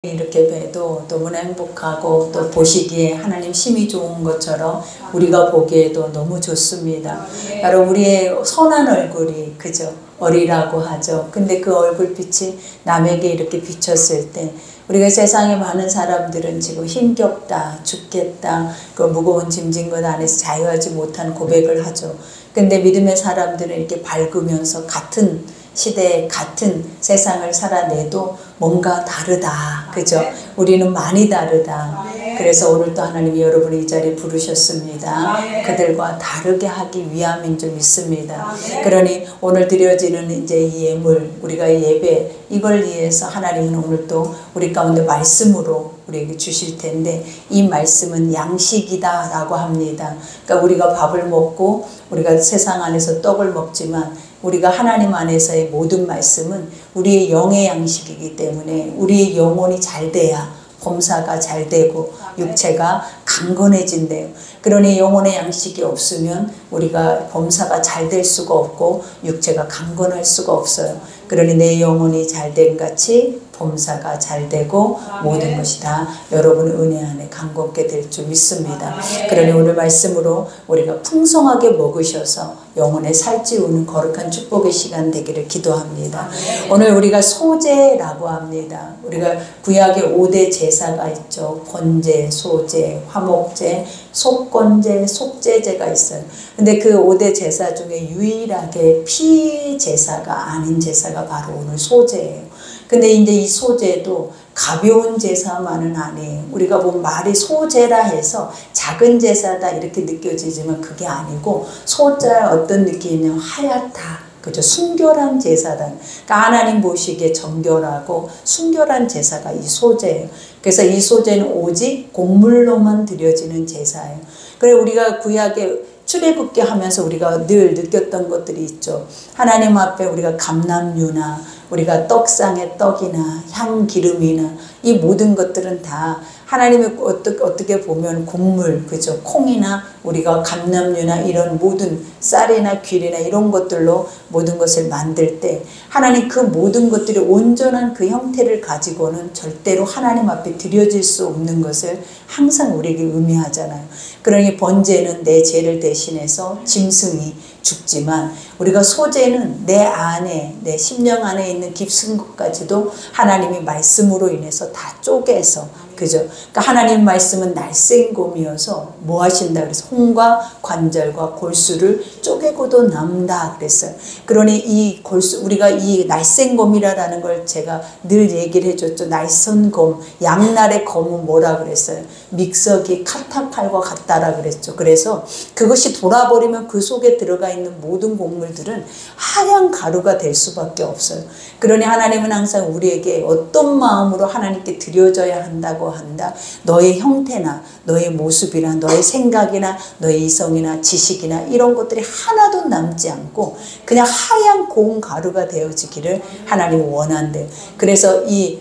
이렇게 봬도 너무나 행복하고 또 보시기에 하나님 심히 좋은 것처럼 우리가 보기에도 너무 좋습니다. 바로 우리의 선한 얼굴이 그죠? 어리라고 하죠. 근데 그 얼굴빛이 남에게 이렇게 비쳤을 때 우리가 세상에 많은 사람들은 지금 힘겹다, 죽겠다, 그 무거운 짐진 것 안에서 자유하지 못한 고백을 하죠. 근데 믿음의 사람들은 이렇게 밝으면서 같은 시대에 같은 세상을 살아내도 뭔가 다르다. 그죠? 우리는 많이 다르다. 그래서 오늘 또 하나님이 여러분을 이 자리에 부르셨습니다. 그들과 다르게 하기 위함인 줄 믿습니다. 그러니 오늘 드려지는 이제 이 예물, 우리가 예배, 이걸 위해서 하나님은 오늘 또 우리 가운데 말씀으로 우리에게 주실 텐데 이 말씀은 양식이다 라고 합니다. 그러니까 우리가 밥을 먹고 우리가 세상 안에서 떡을 먹지만 우리가 하나님 안에서의 모든 말씀은 우리의 영의 양식이기 때문에 우리의 영혼이 잘 돼야 범사가 잘 되고 육체가 강건해진대요. 그러니 영혼의 양식이 없으면 우리가 범사가 잘 될 수가 없고 육체가 강건할 수가 없어요. 그러니 내 영혼이 잘됨 같이 범사가 잘 되고 모든 것이 다 여러분의 은혜 안에 강건케 될 줄 믿습니다. 그러니 오늘 말씀으로 우리가 풍성하게 먹으셔서 영혼에 살찌우는 거룩한 축복의 시간 되기를 기도합니다. 오늘 우리가 소제라고 합니다. 우리가 구약에 5대 제사가 있죠. 번제, 소제, 화목제, 속건제, 속제제가 있어요. 근데 그 5대 제사 중에 유일하게 피 제사가 아닌 제사가 바로 오늘 소제예요. 근데 이제 이 소제도 가벼운 제사만은 아니에요. 우리가 보면 말이 소제라 해서 작은 제사다 이렇게 느껴지지만 그게 아니고 소자의 어떤 느낌이냐면 하얗다. 그죠? 순결한 제사다. 그러니까 하나님 보시기에 정결하고 순결한 제사가 이 소제예요. 그래서 이 소제는 오직 곡물로만 드려지는 제사예요. 그래 우리가 구약에 출애굽기 하면서 우리가 늘 느꼈던 것들이 있죠. 하나님 앞에 우리가 감람류나 우리가 떡상의 떡이나 향기름이나 이 모든 것들은 다 하나님의 어떻게 보면 곡물, 그죠? 콩이나 우리가 감람류나 이런 모든 쌀이나 귤이나 이런 것들로 모든 것을 만들 때 하나님 그 모든 것들이 온전한 그 형태를 가지고는 절대로 하나님 앞에 드려질 수 없는 것을 항상 우리에게 의미하잖아요. 그러니 번제는 내 죄를 대신해서 짐승이 죽지만 우리가 소제는 내 안에 내 심령 안에 있는 깊은 것까지도 하나님이 말씀으로 인해서 다 쪼개서 그죠? 그러니까 하나님 말씀은 날쌘곰이어서 뭐 하신다 그래서 홍과 관절과 골수를 쪼개고도 남다 그랬어요. 그러니 이 골수 우리가 이 날쌘곰이라는 걸 제가 늘 얘기를 해줬죠. 날쌘 곰, 양날의 검은 뭐라 그랬어요? 믹서기 카타칼과 같다라 그랬죠. 그래서 그것이 돌아버리면 그 속에 들어가 있는 모든 곡물들은 하얀 가루가 될 수밖에 없어요. 그러니 하나님은 항상 우리에게 어떤 마음으로 하나님께 드려져야 한다고 한다. 너의 형태나 너의 모습이나 너의 생각이나 너의 이성이나 지식이나 이런 것들이 하나도 남지 않고 그냥 하얀 고운 가루가 되어지기를 하나님은 원한대요. 그래서 이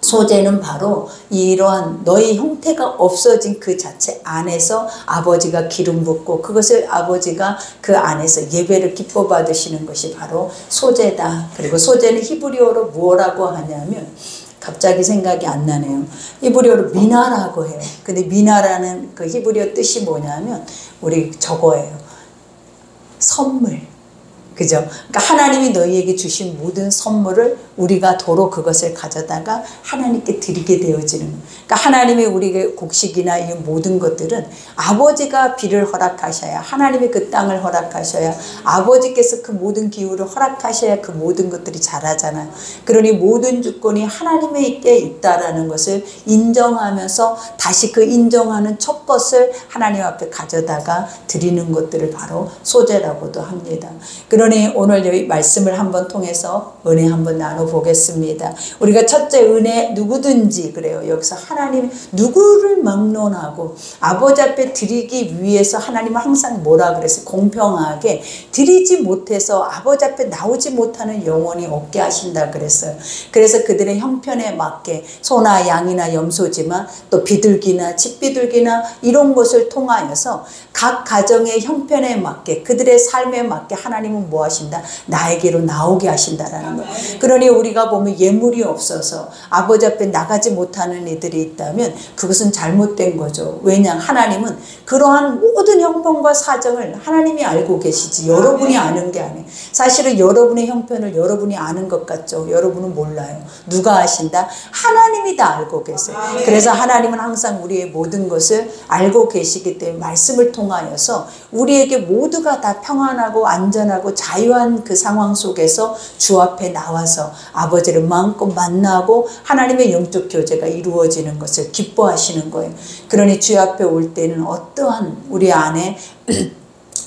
소제는 바로 이러한 너의 형태가 없어진 그 자체 안에서 아버지가 기름 붓고 그것을 아버지가 그 안에서 예배를 기뻐 받으시는 것이 바로 소제다. 그리고 소제는 히브리어로 뭐라고 하냐면 갑자기 생각이 안 나네요. 히브리어로 미나라고 해요. 근데 미나라는 그 히브리어 뜻이 뭐냐면 우리 저거예요. 선물. 그죠? 그러니까 하나님이 너희에게 주신 모든 선물을 우리가 도로 그것을 가져다가 하나님께 드리게 되어지는 거예요. 그러니까 하나님이 우리에게 곡식이나 이 모든 것들은 아버지가 비를 허락하셔야 하나님이 그 땅을 허락하셔야 아버지께서 그 모든 기후를 허락하셔야 그 모든 것들이 자라잖아요. 그러니 모든 주권이 하나님에게 있다라는 것을 인정하면서 다시 그 인정하는 첫 것을 하나님 앞에 가져다가 드리는 것들을 바로 소제라고도 합니다. 그러니 오늘 여기 말씀을 한번 통해서 은혜 한번 나눠보겠습니다. 우리가 첫째 은혜 누구든지 그래요. 여기서 하나님 누구를 막론하고 아버지 앞에 드리기 위해서 하나님은 항상 뭐라 그랬어요? 공평하게 드리지 못해서 아버지 앞에 나오지 못하는 영혼이 없게 하신다 그랬어요. 그래서 그들의 형편에 맞게 소나 양이나 염소지만 또 비둘기나 집비둘기나 이런 것을 통하여서 각 가정의 형편에 맞게 그들의 삶에 맞게 하나님은 하나님은 뭐 하신다? 나에게로 나오게 하신다라는 거예요. 그러니 우리가 보면 예물이 없어서 아버지 앞에 나가지 못하는 이들이 있다면 그것은 잘못된 거죠. 왜냐? 하나님은 그러한 모든 형편과 사정을 하나님이 알고 계시지 여러분이 아는 게 아니에요. 사실은 여러분의 형편을 여러분이 아는 것 같죠. 여러분은 몰라요. 누가 아신다? 하나님이 다 알고 계세요. 그래서 하나님은 항상 우리의 모든 것을 알고 계시기 때문에 말씀을 통하여서 우리에게 모두가 다 평안하고 안전하고 자유한 그 상황 속에서 주 앞에 나와서 아버지를 마음껏 만나고 하나님의 영적 교제가 이루어지는 것을 기뻐하시는 거예요. 그러니 주 앞에 올 때는 어떠한 우리 안에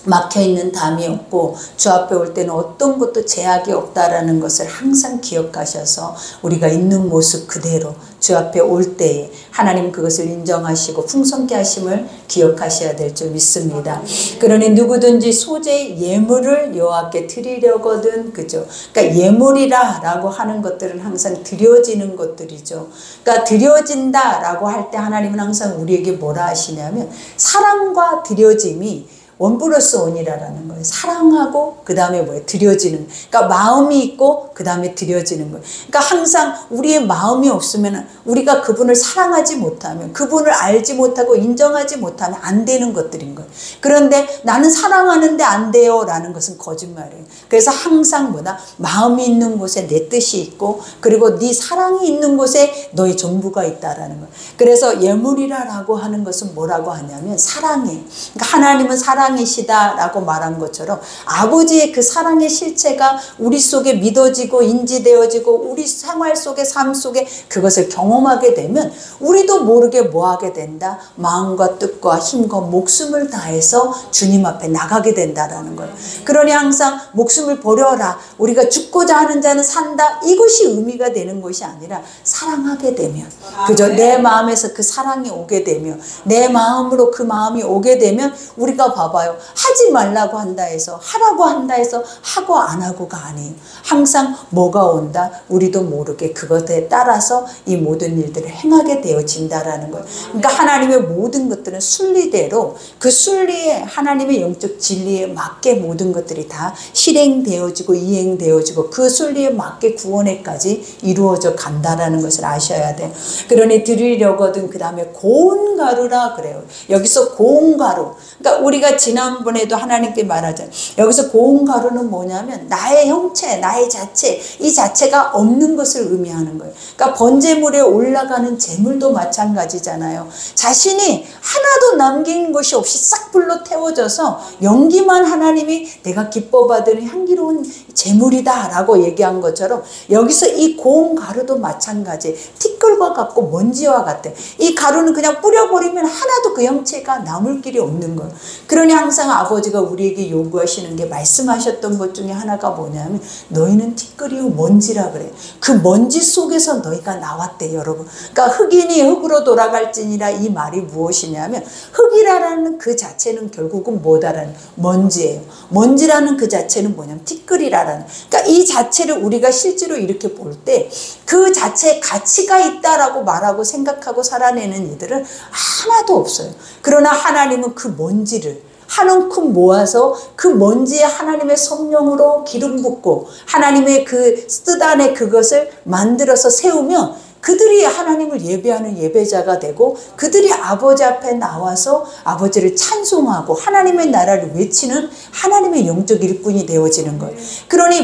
막혀있는 담이 없고 주 앞에 올 때는 어떤 것도 제약이 없다라는 것을 항상 기억하셔서 우리가 있는 모습 그대로 주 앞에 올 때에 하나님 그것을 인정하시고 풍성케 하심을 기억하셔야 될 줄 믿습니다. 그러니 누구든지 소재의 예물을 여호와께 드리려거든 그죠. 그러니까 예물이라 라고 하는 것들은 항상 드려지는 것들이죠. 그러니까 드려진다 라고 할 때 하나님은 항상 우리에게 뭐라 하시냐면 사랑과 드려짐이 원 플러스 원이라는 거예요. 사랑하고 그 다음에 뭐예요? 드려지는. 그러니까 마음이 있고 그 다음에 드려지는 거예요. 그러니까 항상 우리의 마음이 없으면 우리가 그분을 사랑하지 못하면 그분을 알지 못하고 인정하지 못하면 안 되는 것들인 거예요. 그런데 나는 사랑하는데 안 돼요 라는 것은 거짓말이에요. 그래서 항상 뭐다? 마음이 있는 곳에 내 뜻이 있고 그리고 네 사랑이 있는 곳에 너의 전부가 있다라는 거예요. 그래서 예물이라고 하는 것은 뭐라고 하냐면 사랑이에요. 그러니까 하나님은 사랑이시다라고 말한 것처럼 아버지의 그 사랑의 실체가 우리 속에 믿어지고 인지되어지고 우리 생활 속에 삶 속에 그것을 경험하게 되면 우리도 모르게 뭐하게 된다? 마음과 뜻과 힘과 목숨을 다해서 주님 앞에 나가게 된다라는 거예요. 그러니 항상 목숨을 버려라. 우리가 죽고자 하는 자는 산다. 이것이 의미가 되는 것이 아니라 사랑하게 되면 그죠? 내 마음에서 그 사랑이 오게 되면 내 마음으로 그 마음이 오게 되면 우리가 봐봐요. 하지 말라고 한다 해서 하라고 한다 해서 하고 안 하고가 아니에요. 항상 뭐가 온다? 우리도 모르게 그것에 따라서 이 모든 일들을 행하게 되어진다라는 거예요. 그러니까 하나님의 모든 것들은 순리대로 그 순리에 하나님의 영적 진리에 맞게 모든 것들이 다 실행되어지고 이행되어지고 그 순리에 맞게 구원에까지 이루어져 간다라는 것을 아셔야 돼요. 그러니 드리려거든 그 다음에 고운 가루라 그래요. 여기서 고운 가루. 그러니까 우리가 지난번에도 하나님께 말하잖아요. 여기서 고운 가루는 뭐냐면 나의 형체, 나의 자체, 이 자체가 없는 것을 의미하는 거예요. 그러니까 번제물에 올라가는 제물도 마찬가지잖아요. 자신이 하나도 남긴 것이 없이 싹 불로 태워져서 연기만 하나님이 내가 기뻐 받으는 향기로운 제물이다 라고 얘기한 것처럼 여기서 이 고운 가루도 마찬가지. 티끌과 같고 먼지와 같아. 이 가루는 그냥 뿌려버리면 하나도 그 형체가 남을 길이 없는 거예요. 그러니 항상 아버지가 우리에게 요구하시는 게 말씀하셨던 것 중에 하나가 뭐냐면 너희는 티끌이요 먼지라 그래. 그 먼지 속에서 너희가 나왔대 여러분. 그러니까 흙이니 흙으로 돌아갈지니라 이 말이 무엇이냐면 흙이라는 그 자체는 결국은 뭐다라는 먼지예요. 먼지라는 그 자체는 뭐냐면 티끌이라는. 그러니까 이 자체를 우리가 실제로 이렇게 볼 때 그 자체에 가치가 있다라고 말하고 생각하고 살아내는 이들은 하나도 없어요. 그러나 하나님은 그 먼지를 한 움큼 모아서 그 먼지에 하나님의 성령으로 기름 붓고 하나님의 그 뜻 안에 그것을 만들어서 세우면 그들이 하나님을 예배하는 예배자가 되고 그들이 아버지 앞에 나와서 아버지를 찬송하고 하나님의 나라를 외치는 하나님의 영적 일꾼이 되어지는 거예요. 그러니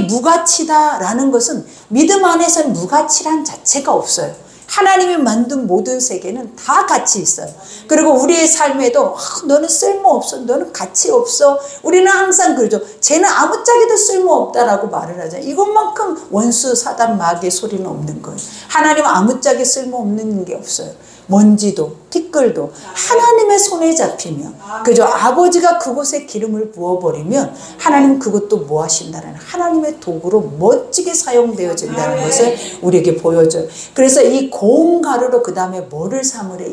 무가치다라는 것은 믿음 안에서는 무가치란 자체가 없어요. 하나님이 만든 모든 세계는 다 가치 있어요. 그리고 우리의 삶에도 너는 쓸모없어. 너는 가치 없어. 우리는 항상 그러죠. 쟤는 아무짝에도 쓸모없다라고 말을 하잖아요. 이것만큼 원수 사단 마귀의 소리는 없는 거예요. 하나님은 아무짝에 쓸모없는 게 없어요. 먼지도 티끌도 하나님의 손에 잡히면 그죠? 아버지가 그곳에 기름을 부어버리면 하나님 그것도 뭐 하신다는 하나님의 도구로 멋지게 사용되어진다는 것을 우리에게 보여줘요. 그래서 이 고운 가루로 그 다음에 뭐를 삼으래?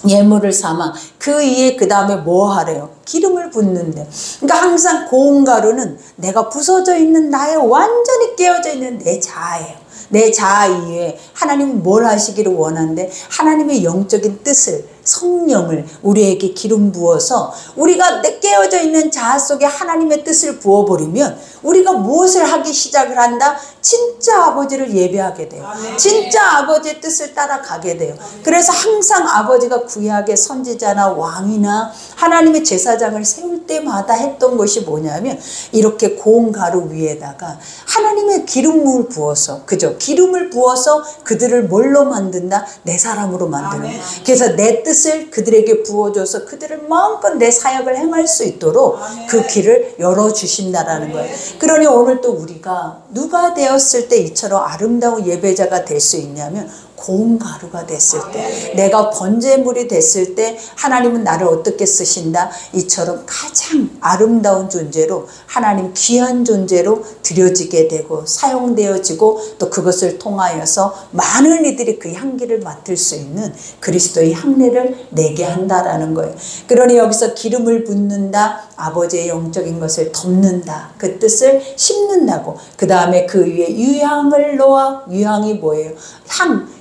예물을 삼아 그 위에 그 다음에 뭐 하래요? 기름을 붓는데. 그러니까 항상 고운 가루는 내가 부서져 있는 나의 완전히 깨어져 있는 내 자아예요. 내 자아 이외에 하나님은 뭘 하시기를 원하는데 하나님의 영적인 뜻을 성령을 우리에게 기름 부어서 우리가 깨어져 있는 자아 속에 하나님의 뜻을 부어버리면 우리가 무엇을 하기 시작을 한다? 진짜 아버지를 예배하게 돼요. 진짜 아버지의 뜻을 따라가게 돼요. 그래서 항상 아버지가 구약의 선지자나 왕이나 하나님의 제사장을 세울 때마다 했던 것이 뭐냐면 이렇게 고운 가루 위에다가 하나님의 기름을 부어서, 그죠? 기름을 부어서 그들을 뭘로 만든다? 내 사람으로 만드는. 그래서 내 뜻을 그들에게 부어줘서 그들을 마음껏 내 사역을 행할 수 있도록 그 길을 열어주신다라는 거예요. 그러니 오늘 또 우리가 누가 되었을 때 이처럼 아름다운 예배자가 될 수 있냐면 고운 가루가 됐을 때, 내가 번제물이 됐을 때 하나님은 나를 어떻게 쓰신다? 이처럼 가장 아름다운 존재로, 하나님 귀한 존재로 드려지게 되고 사용되어지고 또 그것을 통하여서 많은 이들이 그 향기를 맡을 수 있는 그리스도의 향내를 내게 한다라는 거예요. 그러니 여기서 기름을 붓는다, 아버지의 영적인 것을 덮는다, 그 뜻을 심는다고. 그 다음에 그 위에 유향을 놓아. 유향이 뭐예요?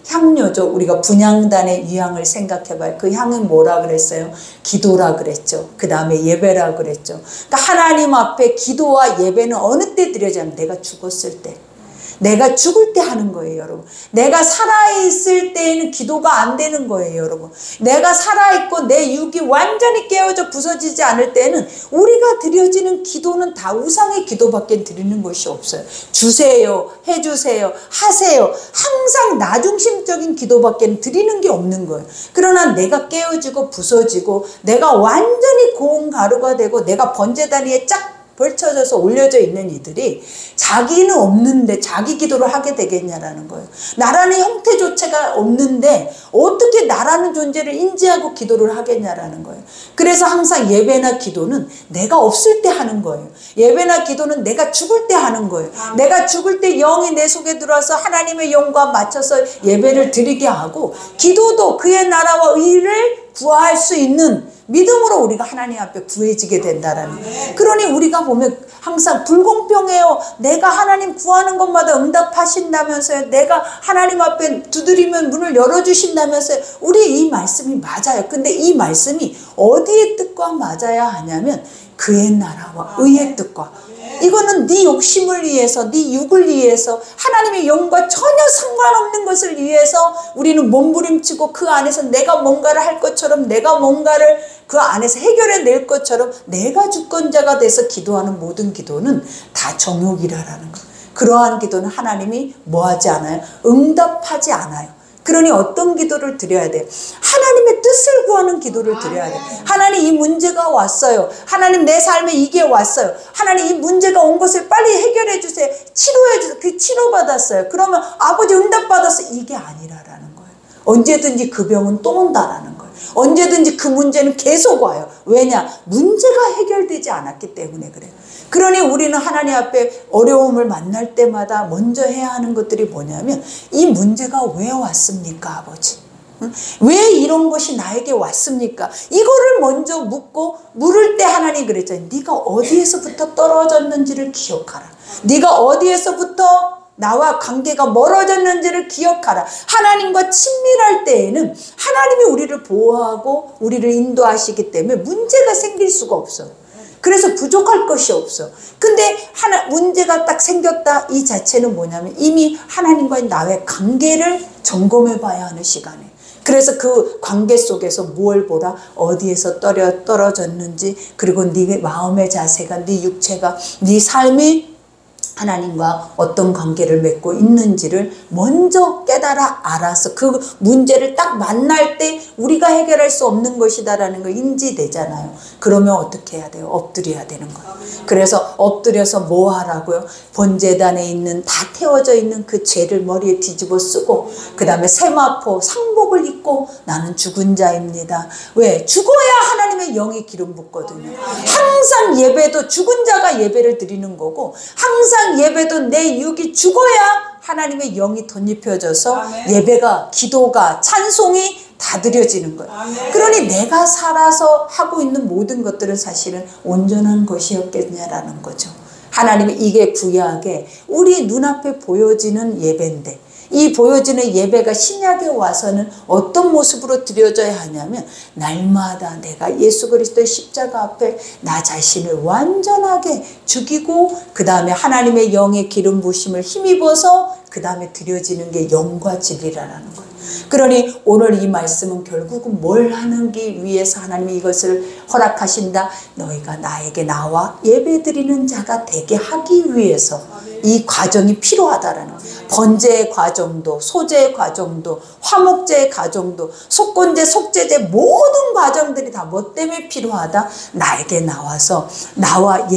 향료죠. 우리가 분향단의 유향을 생각해봐요. 그 향은 뭐라 그랬어요? 기도라 그랬죠. 그 다음에 예배라 그랬죠. 그러니까 하나님 앞에 기도와 예배는 어느 때 드려지냐면 내가 죽었을 때, 내가 죽을 때 하는 거예요, 여러분. 내가 살아있을 때에는 기도가 안 되는 거예요, 여러분. 내가 살아있고 내 육이 완전히 깨어져 부서지지 않을 때는 우리가 드려지는 기도는 다 우상의 기도밖에 드리는 것이 없어요. 주세요, 해주세요, 하세요. 항상 나 중심적인 기도밖에 드리는 게 없는 거예요. 그러나 내가 깨어지고 부서지고 내가 완전히 고운 가루가 되고 내가 번제단 위에 쫙 벌쳐져서 올려져 있는 이들이 자기는 없는데 자기 기도를 하게 되겠냐라는 거예요. 나라는 형태조차가 없는데 어떻게 나라는 존재를 인지하고 기도를 하겠냐라는 거예요. 그래서 항상 예배나 기도는 내가 없을 때 하는 거예요. 예배나 기도는 내가 죽을 때 하는 거예요. 내가 죽을 때 영이 내 속에 들어와서 하나님의 영과 맞춰서 예배를 드리게 하고, 기도도 그의 나라와 의를 구할 수 있는 믿음으로 우리가 하나님 앞에 구해지게 된다라는 거예요. 그러니 우리가 보면 항상 불공평해요. 내가 하나님 구하는 것마다 응답하신다면서요. 내가 하나님 앞에 두드리면 문을 열어주신다면서요. 우리 이 말씀이 맞아요. 근데 이 말씀이 어디의 뜻과 맞아야 하냐면 그의 나라와 의의 뜻과, 이거는 네 욕심을 위해서, 네 육을 위해서, 하나님의 영과 전혀 상관없는 것을 위해서 우리는 몸부림치고 그 안에서 내가 뭔가를 할 것처럼, 내가 뭔가를 그 안에서 해결해낼 것처럼 내가 주권자가 돼서 기도하는 모든 기도는 다 정욕이라는 거. 그러한 기도는 하나님이 뭐하지 않아요? 응답하지 않아요. 그러니 어떤 기도를 드려야 돼요? 하나님의 뜻을 구하는 기도를 드려야 돼요. 하나님 이 문제가 왔어요. 하나님 내 삶에 이게 왔어요. 하나님 이 문제가 온 것을 빨리 해결해 주세요. 치료해 주세요. 그 치료받았어요. 그러면 아버지 응답받았어. 이게 아니라라는 거예요. 언제든지 그 병은 또 온다라는 거예요. 언제든지 그 문제는 계속 와요. 왜냐? 문제가 해결되지 않았기 때문에 그래요. 그러니 우리는 하나님 앞에 어려움을 만날 때마다 먼저 해야 하는 것들이 뭐냐면, 이 문제가 왜 왔습니까, 아버지? 왜 이런 것이 나에게 왔습니까? 이거를 먼저 묻고, 물을 때 하나님 그랬잖아요. 네가 어디에서부터 떨어졌는지를 기억하라. 네가 어디에서부터 나와 관계가 멀어졌는지를 기억하라. 하나님과 친밀할 때에는 하나님이 우리를 보호하고 우리를 인도하시기 때문에 문제가 생길 수가 없어요. 그래서 부족할 것이 없어. 근데 문제가 딱 생겼다, 이 자체는 뭐냐면 이미 하나님과의 나의 관계를 점검해 봐야 하는 시간이에요. 그래서 그 관계 속에서 뭘 보라? 어디에서 떨어졌는지, 그리고 네 마음의 자세가, 네 육체가, 네 삶이 하나님과 어떤 관계를 맺고 있는지를 먼저 깨달아 알아서 그 문제를 딱 만날 때 우리가 해결할 수 없는 것이다라는 거 인지되잖아요. 그러면 어떻게 해야 돼요? 엎드려야 되는 거예요. 그래서 엎드려서 뭐 하라고요? 번제단에 있는, 다 태워져 있는 그 죄를 머리에 뒤집어 쓰고, 그 다음에 세마포 상복을 입고 나는 죽은 자입니다. 왜? 죽어야 하나님의 영이 기름 붓거든요. 항상 예배도 죽은 자가 예배를 드리는 거고, 항상 예배도 내 육이 죽어야 하나님의 영이 덧입혀져서 예배가, 기도가, 찬송이 다 드려지는 거예요. 그러니 내가 살아서 하고 있는 모든 것들은 사실은 온전한 것이었겠냐라는 거죠. 하나님이 이게 구약에 우리 눈앞에 보여지는 예배인데, 이 보여지는 예배가 신약에 와서는 어떤 모습으로 드려져야 하냐면 날마다 내가 예수 그리스도의 십자가 앞에 나 자신을 완전하게 죽이고 그 다음에 하나님의 영의 기름 부으심을 힘입어서 그 다음에 드려지는 게 영과 진리라는 거예요. 그러니 오늘 이 말씀은 결국은 뭘 하기 위해서 하나님이 이것을 허락하신다. 너희가 나에게 나와 예배드리는 자가 되게 하기 위해서 이 과정이 필요하다라는 거예요. 번제의 과정도 소제의 과정도 화목제의 과정도 속건제 속제제 모든 과정들이 다 뭐 때문에 필요하다. 나에게 나와서 나와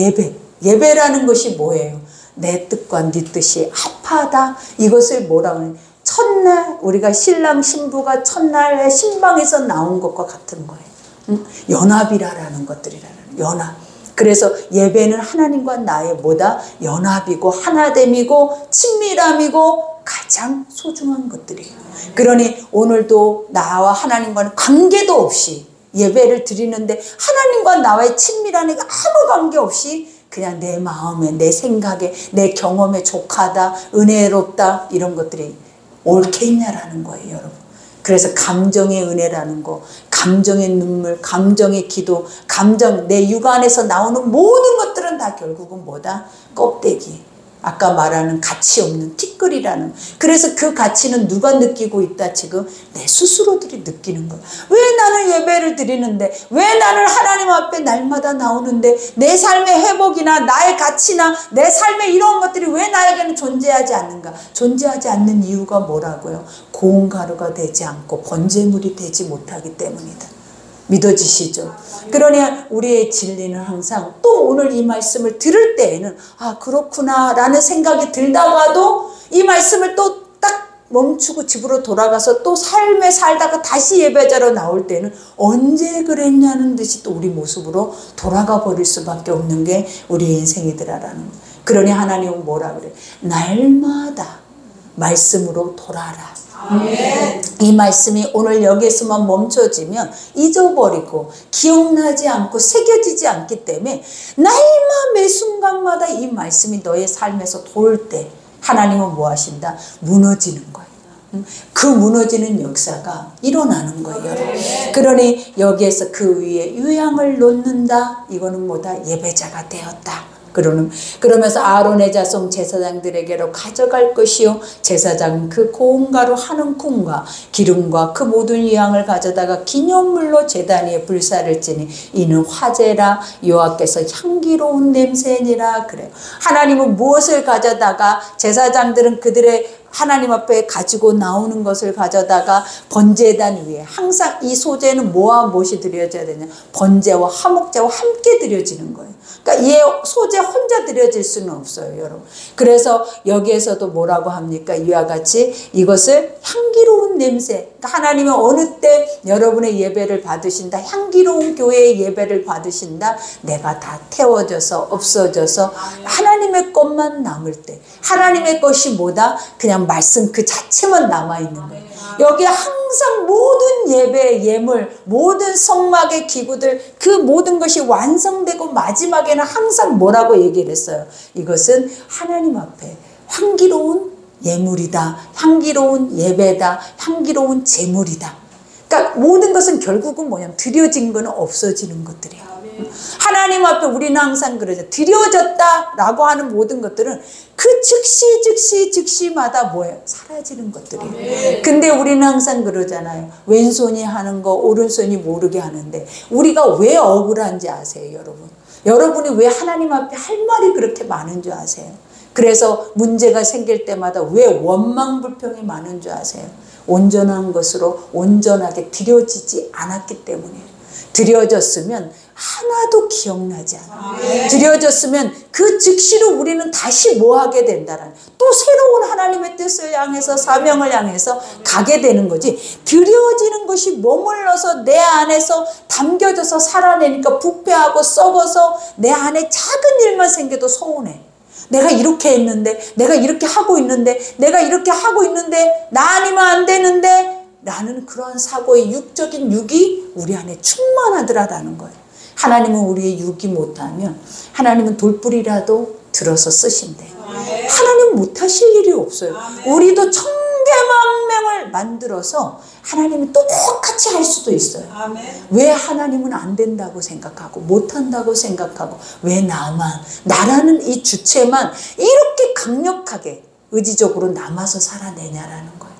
예배라는 것이 뭐예요? 내 뜻과 네 뜻이 합하다. 이것을 뭐라고 하냐, 첫날 우리가 신랑 신부가 첫날에 신방에서 나온 것과 같은 거예요. 연합이라는 것들이라는 연합. 그래서 예배는 하나님과 나의 뭐다? 연합이고 하나됨이고 친밀함이고 가장 소중한 것들이에요. 그러니 오늘도 나와 하나님과는 관계도 없이 예배를 드리는데 하나님과 나와의 친밀함이 아무 관계없이 그냥 내 마음에 내 생각에 내 경험에 족하다 은혜롭다 이런 것들이 옳겠냐라는 거예요, 여러분. 그래서 감정의 은혜라는 거, 감정의 눈물, 감정의 기도, 감정, 내 육안에서 나오는 모든 것들은 다 결국은 뭐다? 껍데기. 아까 말하는 가치 없는 티끌이라는. 그래서 그 가치는 누가 느끼고 있다? 지금 내 스스로들이 느끼는 거야. 왜 나는 예배를 드리는데, 왜 나는 하나님 앞에 날마다 나오는데 내 삶의 회복이나 나의 가치나 내 삶의 이런 것들이 왜 나에게는 존재하지 않는가? 존재하지 않는 이유가 뭐라고요? 고운 가루가 되지 않고 번제물이 되지 못하기 때문이다. 믿어지시죠? 그러니 우리의 진리는 항상 또 오늘 이 말씀을 들을 때에는 아 그렇구나 라는 생각이 들다가도 이 말씀을 또 딱 멈추고 집으로 돌아가서 또 삶에 살다가 다시 예배자로 나올 때는 언제 그랬냐는 듯이 또 우리 모습으로 돌아가 버릴 수밖에 없는 게 우리의 인생이더라라는 거예요. 그러니 하나님은 뭐라 그래? 날마다 말씀으로 돌아라. 아멘. 이 말씀이 오늘 여기에서만 멈춰지면 잊어버리고 기억나지 않고 새겨지지 않기 때문에 날마다 매 순간마다 이 말씀이 너의 삶에서 돌 때 하나님은 뭐 하신다? 무너지는 거예요. 그 무너지는 역사가 일어나는 거예요. 아멘. 그러니 여기에서 그 위에 유향을 놓는다. 이거는 뭐다? 예배자가 되었다. 그러면서 아론의 자손 제사장들에게로 가져갈 것이요 제사장은 그 고운 가루 한 움큼과 기름과 그 모든 유향을 가져다가 기념물로 제단 위에 불사를 지니 이는 화제라 여호와께서 향기로운 냄새니라. 그래요. 하나님은 무엇을 가져다가 제사장들은 그들의 하나님 앞에 가지고 나오는 것을 가져다가 번제단 위에 항상 이 소제는 뭐와 무엇이 드려져야 되냐? 번제와 화목제와 함께 드려지는 거예요. 그러니까 이 소제 혼자 드려질 수는 없어요, 여러분. 그래서 여기에서도 뭐라고 합니까? 이와 같이 이것을 향기로운 냄새. 그러니까 하나님은 어느 때 여러분의 예배를 받으신다, 향기로운 교회의 예배를 받으신다, 내가 다 태워져서 없어져서 하나님의 것만 남을 때, 하나님의 것이 뭐다? 그냥 말씀 그 자체만 남아있는 거예요. 여기에 항상 모든 예배, 예물, 모든 성막의 기구들 그 모든 것이 완성되고 마지막에는 항상 뭐라고 얘기를 했어요? 이것은 하나님 앞에 향기로운 예물이다. 향기로운 예배다. 향기로운 제물이다. 그러니까 모든 것은 결국은 뭐냐면 드려진 거는 없어지는 것들이에요. 하나님 앞에 우리는 항상 그러죠. 드려졌다라고 하는 모든 것들은 그 즉시마다 뭐예요? 사라지는 것들이에요. 근데 우리는 항상 그러잖아요. 왼손이 하는 거 오른손이 모르게 하는데 우리가 왜 억울한지 아세요, 여러분? 여러분이 왜 하나님 앞에 할 말이 그렇게 많은 줄 아세요? 그래서 문제가 생길 때마다 왜 원망불평이 많은 줄 아세요? 온전한 것으로 온전하게 드려지지 않았기 때문이에요. 드려졌으면 하나도 기억나지 않아요. 드려졌으면 그 즉시로 우리는 다시 뭐 하게 된다라는, 또 새로운 하나님의 뜻을 향해서 사명을 향해서 가게 되는 거지. 드려지는 것이 머물러서 내 안에서 담겨져서 살아내니까 부패하고 썩어서 내 안에 작은 일만 생겨도 서운해. 내가 이렇게 했는데, 내가 이렇게 하고 있는데, 내가 이렇게 하고 있는데 나 아니면 안 되는데 라는 그런 사고의 육적인 육이 우리 안에 충만하더라라는 거예요. 하나님은 우리의 육이 못하면 하나님은 돌뿌리라도 들어서 쓰신대요. 하나님은 못하실 일이 없어요. 우리도 천개 상황을 만들어서 하나님이 똑같이 할 수도 있어요. 아멘. 왜 하나님은 안 된다고 생각하고 못한다고 생각하고 왜 나라는 이 주체만 이렇게 강력하게 의지적으로 남아서 살아내냐라는 거예요.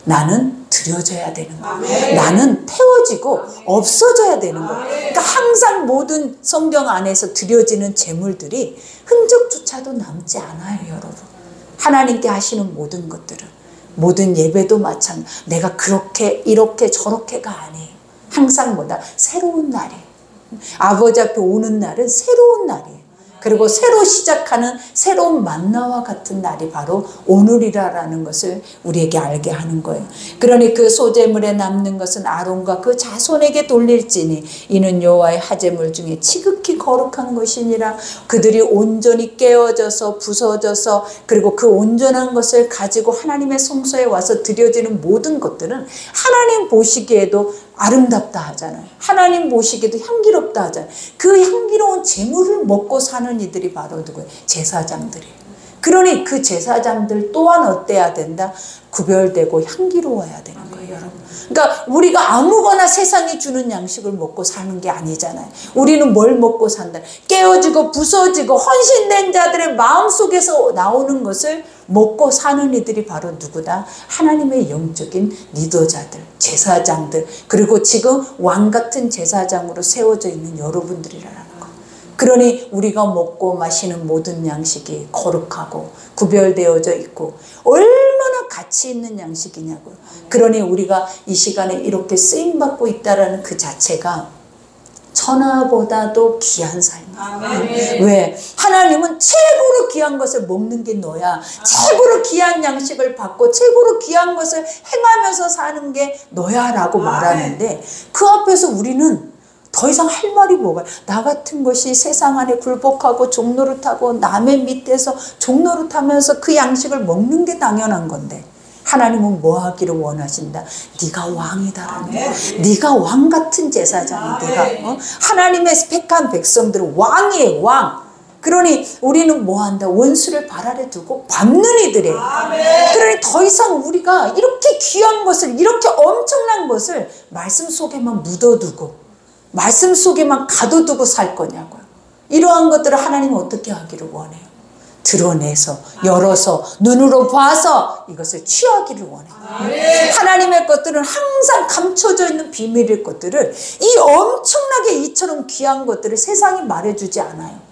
나는 드려져야 되는 거예요. 아멘. 나는 태워지고 없어져야 되는 거예요. 그러니까 항상 모든 성경 안에서 드려지는 제물들이 흔적조차도 남지 않아요, 여러분. 하나님께 하시는 모든 것들은, 모든 예배도 마찬가지. 내가 그렇게 이렇게 저렇게가 아니에요. 항상 뭐다? 새로운 날이에요. 아버지 앞에 오는 날은 새로운 날이에요. 그리고 새로 시작하는 새로운 만나와 같은 날이 바로 오늘이라는 것을 우리에게 알게 하는 거예요. 그러니 그 소제물에 남는 것은 아론과 그 자손에게 돌릴지니 이는 여호와의 하제물 중에 지극히 거룩한 것이니라. 그들이 온전히 깨어져서 부서져서 그리고 그 온전한 것을 가지고 하나님의 성소에 와서 드려지는 모든 것들은 하나님 보시기에도 아름답다 하잖아요. 하나님 보시기에도 향기롭다 하잖아요. 그 향기로운 제물을 먹고 사는 이들이 바로 누구예요? 제사장들이에요. 그러니 그 제사장들 또한 어때야 된다? 구별되고 향기로워야 되는 거예요, 여러분. 그러니까 우리가 아무거나 세상이 주는 양식을 먹고 사는 게 아니잖아요. 우리는 뭘 먹고 산다? 깨어지고 부서지고 헌신된 자들의 마음속에서 나오는 것을 먹고 사는 이들이 바로 누구다? 하나님의 영적인 리더자들, 제사장들, 그리고 지금 왕같은 제사장으로 세워져 있는 여러분들이라는 거예요. 그러니 우리가 먹고 마시는 모든 양식이 거룩하고 구별되어져 있고 얼마나 가치 있는 양식이냐고요. 그러니 우리가 이 시간에 이렇게 쓰임받고 있다는 그 자체가 천하보다도 귀한 삶이에요. 아멘. 왜? 하나님은 최고로 귀한 것을 먹는 게 너야. 최고로 귀한 양식을 받고 최고로 귀한 것을 행하면서 사는 게 너야 라고 말하는데 그 앞에서 우리는 더 이상 할 말이 뭐가? 나 같은 것이 세상 안에 굴복하고 종노릇하고 남의 밑에서 종노릇하면서 그 양식을 먹는 게 당연한 건데 하나님은 뭐 하기를 원하신다? 네가 왕이다라는 거야. 네가 왕 같은 제사장이 네가 하나님의 택한 백성들은 왕이에요, 왕. 그러니 우리는 뭐 한다? 원수를 발 아래 두고 밟는 이들이에요. 그러니 더 이상 우리가 이렇게 귀한 것을, 이렇게 엄청난 것을 말씀 속에만 묻어두고 말씀 속에만 가둬두고 살 거냐고요. 이러한 것들을 하나님은 어떻게 하기를 원해요? 드러내서 열어서 눈으로 봐서 이것을 취하기를 원해요. 하나님의 것들은 항상 감춰져 있는 비밀의 것들을, 이 엄청나게 이처럼 귀한 것들을 세상이 말해주지 않아요.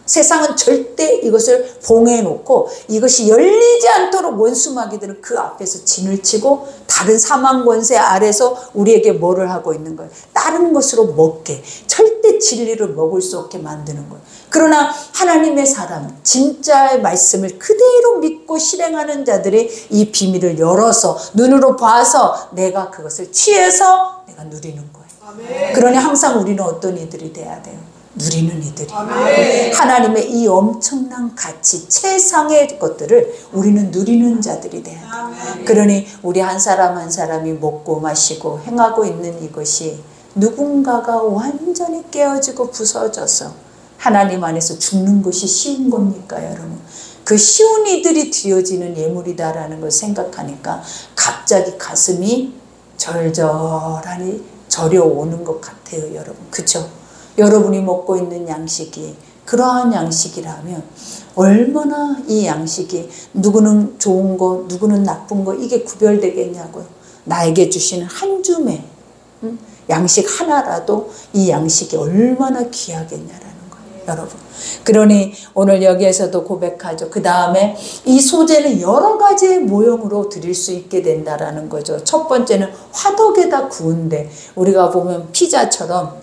세상은 절대 이것을 봉해놓고 이것이 열리지 않도록 원수마귀들은 그 앞에서 진을 치고 다른 사망 권세 아래서 우리에게 뭐를 하고 있는 거예요? 다른 것으로 먹게, 절대 진리를 먹을 수 없게 만드는 거예요. 그러나 하나님의 사람, 진짜의 말씀을 그대로 믿고 실행하는 자들이 이 비밀을 열어서 눈으로 봐서 내가 그것을 취해서 내가 누리는 거예요. 그러니 항상 우리는 어떤 이들이 돼야 돼요? 누리는 이들이. 하나님의 이 엄청난 가치, 최상의 것들을 우리는 누리는 자들이 돼야 돼요. 그러니 우리 한 사람 한 사람이 먹고 마시고 행하고 있는 이것이 누군가가 완전히 깨어지고 부서져서 하나님 안에서 죽는 것이 쉬운 겁니까, 여러분? 그 쉬운 이들이 드려지는 예물이다라는 걸 생각하니까 갑자기 가슴이 절절하니 저려오는 것 같아요, 여러분. 그렇죠? 여러분이 먹고 있는 양식이 그러한 양식이라면 얼마나 이 양식이 누구는 좋은 거, 누구는 나쁜 거 이게 구별되겠냐고요. 나에게 주시는 한 줌의 양식 하나라도 이 양식이 얼마나 귀하겠냐라는 거예요, 여러분. 그러니 오늘 여기에서도 고백하죠. 그 다음에 이 소재는 여러 가지의 모형으로 드릴 수 있게 된다라는 거죠. 첫 번째는 화덕에다 구운데, 우리가 보면 피자처럼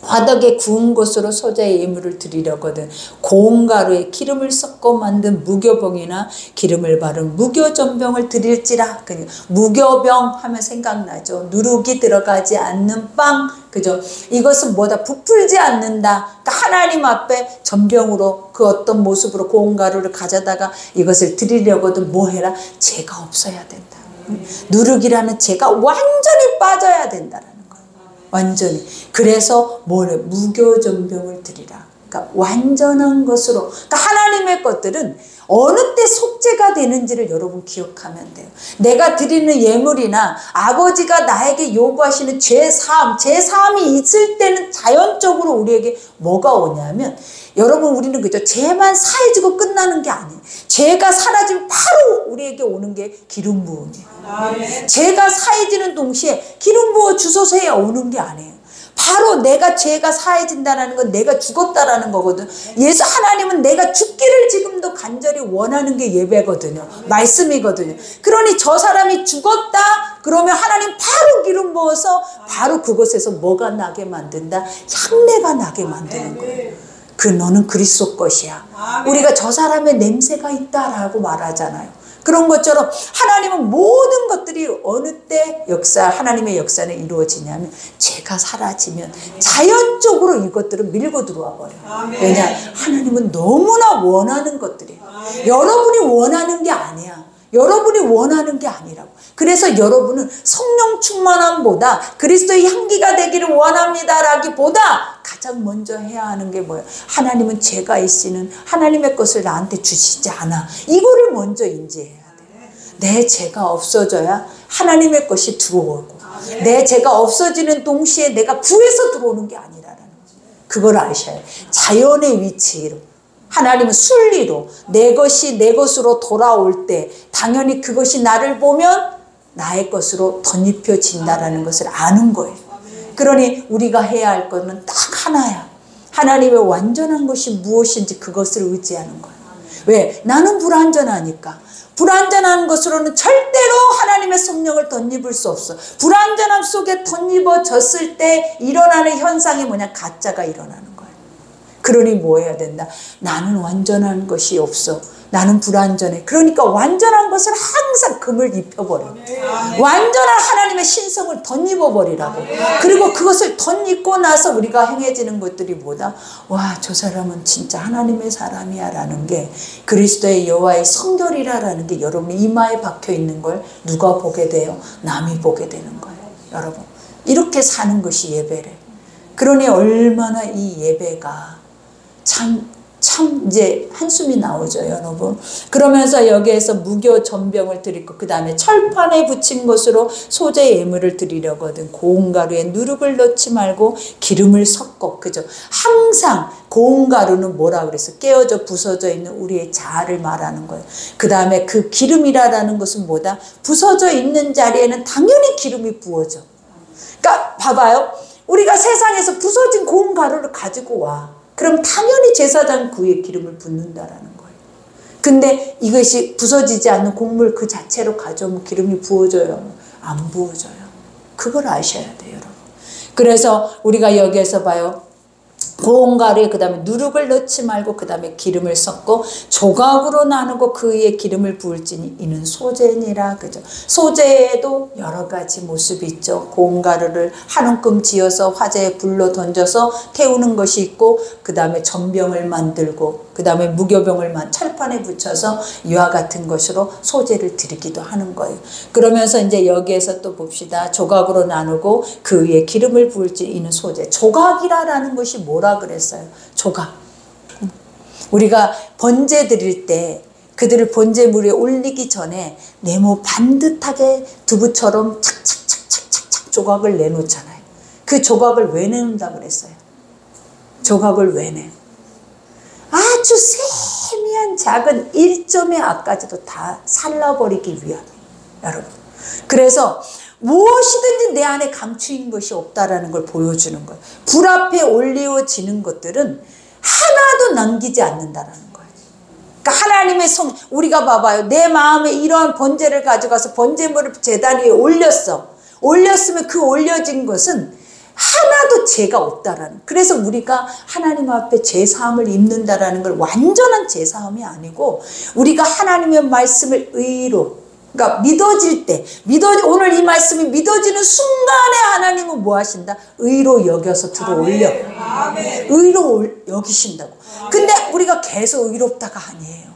화덕에 구운 것으로 소재의 예물을 드리려거든 고운 가루에 기름을 섞어 만든 무교병이나 기름을 바른 무교전병을 드릴지라. 무교병 하면 생각나죠. 누룩이 들어가지 않는 빵, 그죠? 이것은 뭐다? 부풀지 않는다. 그러니까 하나님 앞에 전병으로 그 어떤 모습으로 고운 가루를 가져다가 이것을 드리려거든 뭐 해라? 죄가 없어야 된다. 누룩이라는 죄가 완전히 빠져야 된다라는 거예요. 완전히. 그래서 뭐래? 무교전병을 드리라. 그러니까 완전한 것으로. 그러니까 하나님의 것들은 어느 때 속죄가 되는지를 여러분 기억하면 돼요. 내가 드리는 예물이나 아버지가 나에게 요구하시는 제사함이 있을 때는 자연적으로 우리에게 뭐가 오냐면, 여러분 우리는 그죠? 죄만 사해지고 끝나는 게 아니에요. 죄가 사라지면 바로 우리에게 오는 게 기름 부음이에요. 죄가 사해지는 동시에 기름 부어 주소서에 오는 게 아니에요. 바로 내가 죄가 사해진다는 건 내가 죽었다라는 거거든. 예수 하나님은 내가 죽기를 지금도 간절히 원하는 게 예배거든요. 말씀이거든요. 그러니 저 사람이 죽었다 그러면 하나님 바로 기름 부어서 바로 그곳에서 뭐가 나게 만든다? 향내가 나게 만드는 거예요. 너는 그리스도 것이야. 우리가 저 사람의 냄새가 있다라고 말하잖아요. 그런 것처럼 하나님은 모든 것들이 어느 때 하나님의 역사는 이루어지냐면, 죄가 사라지면 자연적으로 이것들은 밀고 들어와 버려요. 왜냐? 하나님은 너무나 원하는 것들이에요. 여러분이 원하는 게 아니야. 여러분이 원하는 게 아니라고. 그래서 여러분은 성령 충만함보다 그리스도의 향기가 되기를 원합니다라기보다 가장 먼저 해야 하는 게 뭐예요? 하나님은 죄가 있으는 하나님의 것을 나한테 주시지 않아. 이거를 먼저 인지해야 돼요. 내 죄가 없어져야 하나님의 것이 들어오고, 내 죄가 없어지는 동시에 내가 구해서 들어오는 게 아니라는 거죠. 그걸 아셔야 해요. 자연의 위치로. 하나님은 순리로 내 것이 내 것으로 돌아올 때 당연히 그것이 나를 보면 나의 것으로 덧입혀진다라는 것을 아는 거예요. 그러니 우리가 해야 할 것은 딱 하나야. 하나님의 완전한 것이 무엇인지 그것을 의지하는 거예요. 왜? 나는 불완전하니까. 불완전한 것으로는 절대로 하나님의 성령을 덧입을 수 없어. 불완전함 속에 덧입어졌을 때 일어나는 현상이 뭐냐? 가짜가 일어나는 거예요. 그러니 뭐 해야 된다? 나는 완전한 것이 없어. 나는 불완전해. 그러니까 완전한 것을 항상 금을 입혀버려. 완전한 하나님의 신성을 덧입어버리라고. 그리고 그것을 덧입고 나서 우리가 행해지는 것들이 뭐다? 와, 저 사람은 진짜 하나님의 사람이야 라는 게, 그리스도의 여호와의 성결이라는 게 여러분 이마에 박혀있는 걸 누가 보게 돼요? 남이 보게 되는 거예요. 여러분 이렇게 사는 것이 예배래. 그러니 얼마나 이 예배가 참 이제 한숨이 나오죠, 여러분. 그러면서 여기에서 무교 전병을 드리고 그 다음에 철판에 붙인 것으로 소재 예물을 드리려거든. 고운 가루에 누룩을 넣지 말고 기름을 섞어. 그죠? 항상 고운 가루는 뭐라 그랬어? 깨어져 부서져 있는 우리의 자아를 말하는 거예요. 그 다음에 그 기름이라는 것은 뭐다? 부서져 있는 자리에는 당연히 기름이 부어져. 그러니까 봐봐요. 우리가 세상에서 부서진 고운 가루를 가지고 와. 그럼 당연히 제사장 그 위에 기름을 붓는다라는 거예요. 근데 이것이 부서지지 않는 곡물 그 자체로 가져오면 기름이 부어져요? 안 부어져요. 그걸 아셔야 돼요, 여러분. 그래서 우리가 여기에서 봐요. 고운 가루에 그 다음에 누룩을 넣지 말고 그 다음에 기름을 섞고 조각으로 나누고 그 위에 기름을 부을지니 이는 소재니라. 그죠? 소재에도 여러 가지 모습이 있죠. 고운 가루를 한 움큼 지어서 화재에 불로 던져서 태우는 것이 있고, 그 다음에 전병을 만들고, 그 다음에 무교병을 철판에 붙여서 이와 같은 것으로 소재를 드리기도 하는 거예요. 그러면서 이제 여기에서 또 봅시다. 조각으로 나누고 그 위에 기름을 부을지 이는 소재. 조각이라는 것이 뭐라 그랬어요? 조각. 우리가 번제 드릴 때 그들을 번제물 위에 올리기 전에 네모 반듯하게 두부처럼 착착착착착 조각을 내놓잖아요. 그 조각을 왜 내놓는다 그랬어요? 조각을 왜 내? 아주 세미한 작은 1점의 악까지도 다 살라버리기 위함이에요, 여러분. 그래서 무엇이든지 내 안에 감추인 것이 없다라는 걸 보여주는 거예요. 불 앞에 올려지는 것들은 하나도 남기지 않는다라는 거예요. 그러니까 하나님의 우리가 봐봐요. 내 마음에 이러한 번제를 가져가서 번제물을 제단 위에 올렸으면 그 올려진 것은 하나도 죄가 없다라는. 그래서 우리가 하나님 앞에 제사함을 입는다라는 걸 완전한 제사함이 아니고, 우리가 하나님의 말씀을 의로, 그러니까 믿어질 때, 오늘 이 말씀이 믿어지는 순간에 하나님은 뭐 하신다? 의로 여겨서 들어올려. 의로 여기신다고. 근데 우리가 계속 의롭다가 아니에요.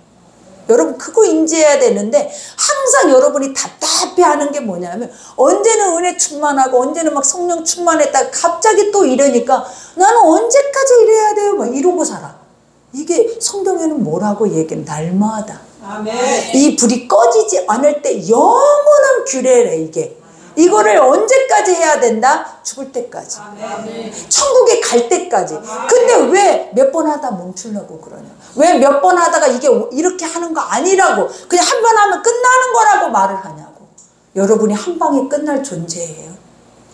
여러분 그거 인지해야 되는데 항상 여러분이 답답해하는 게 뭐냐면 언제는 은혜 충만하고 언제는 막 성령 충만했다가 갑자기 또 이러니까 나는 언제까지 이래야 돼요? 막 이러고 살아. 이게 성경에는 뭐라고 얘기해? 날마다. 아멘. 이 불이 꺼지지 않을 때 영원한 규례래 이게. 이거를 언제까지 해야 된다? 죽을 때까지. 아멘. 천국에 갈 때까지. 근데 왜 몇 번 하다 멈추려고 그러냐? 왜 몇 번 하다가 이게 이렇게 하는 거 아니라고 그냥 한 번 하면 끝나는 거라고 말을 하냐고. 여러분이 한 방에 끝날 존재예요.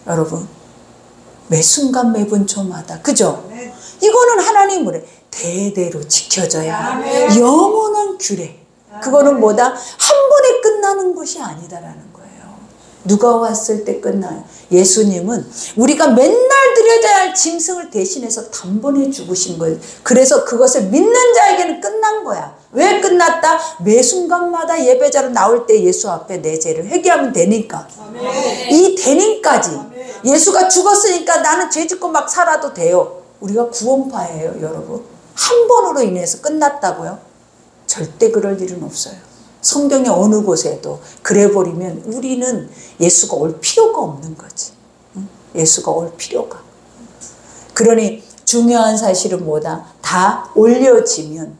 여러분 매 순간 매 분초마다 그죠? 이거는 하나님으로 대대로 지켜져야 영원한 규례. 그거는 뭐다? 한 번에 끝나는 것이 아니다라는 거예요. 누가 왔을 때 끝나요? 예수님은 우리가 맨날 드려야 할 짐승을 대신해서 단번에 죽으신 거예요. 그래서 그것을 믿는 자에게는 끝난 거야. 왜 끝났다? 매 순간마다 예배자로 나올 때 예수 앞에 내 죄를 회개하면 되니까. 이 되님까지 예수가 죽었으니까 나는 죄 짓고 막 살아도 돼요. 우리가 구원파예요, 여러분. 한 번으로 인해서 끝났다고요? 절대 그럴 일은 없어요. 성경의 어느 곳에도 그래버리면 우리는 예수가 올 필요가 없는 거지. 예수가 올 필요가. 그러니 중요한 사실은 뭐다? 다 올려지면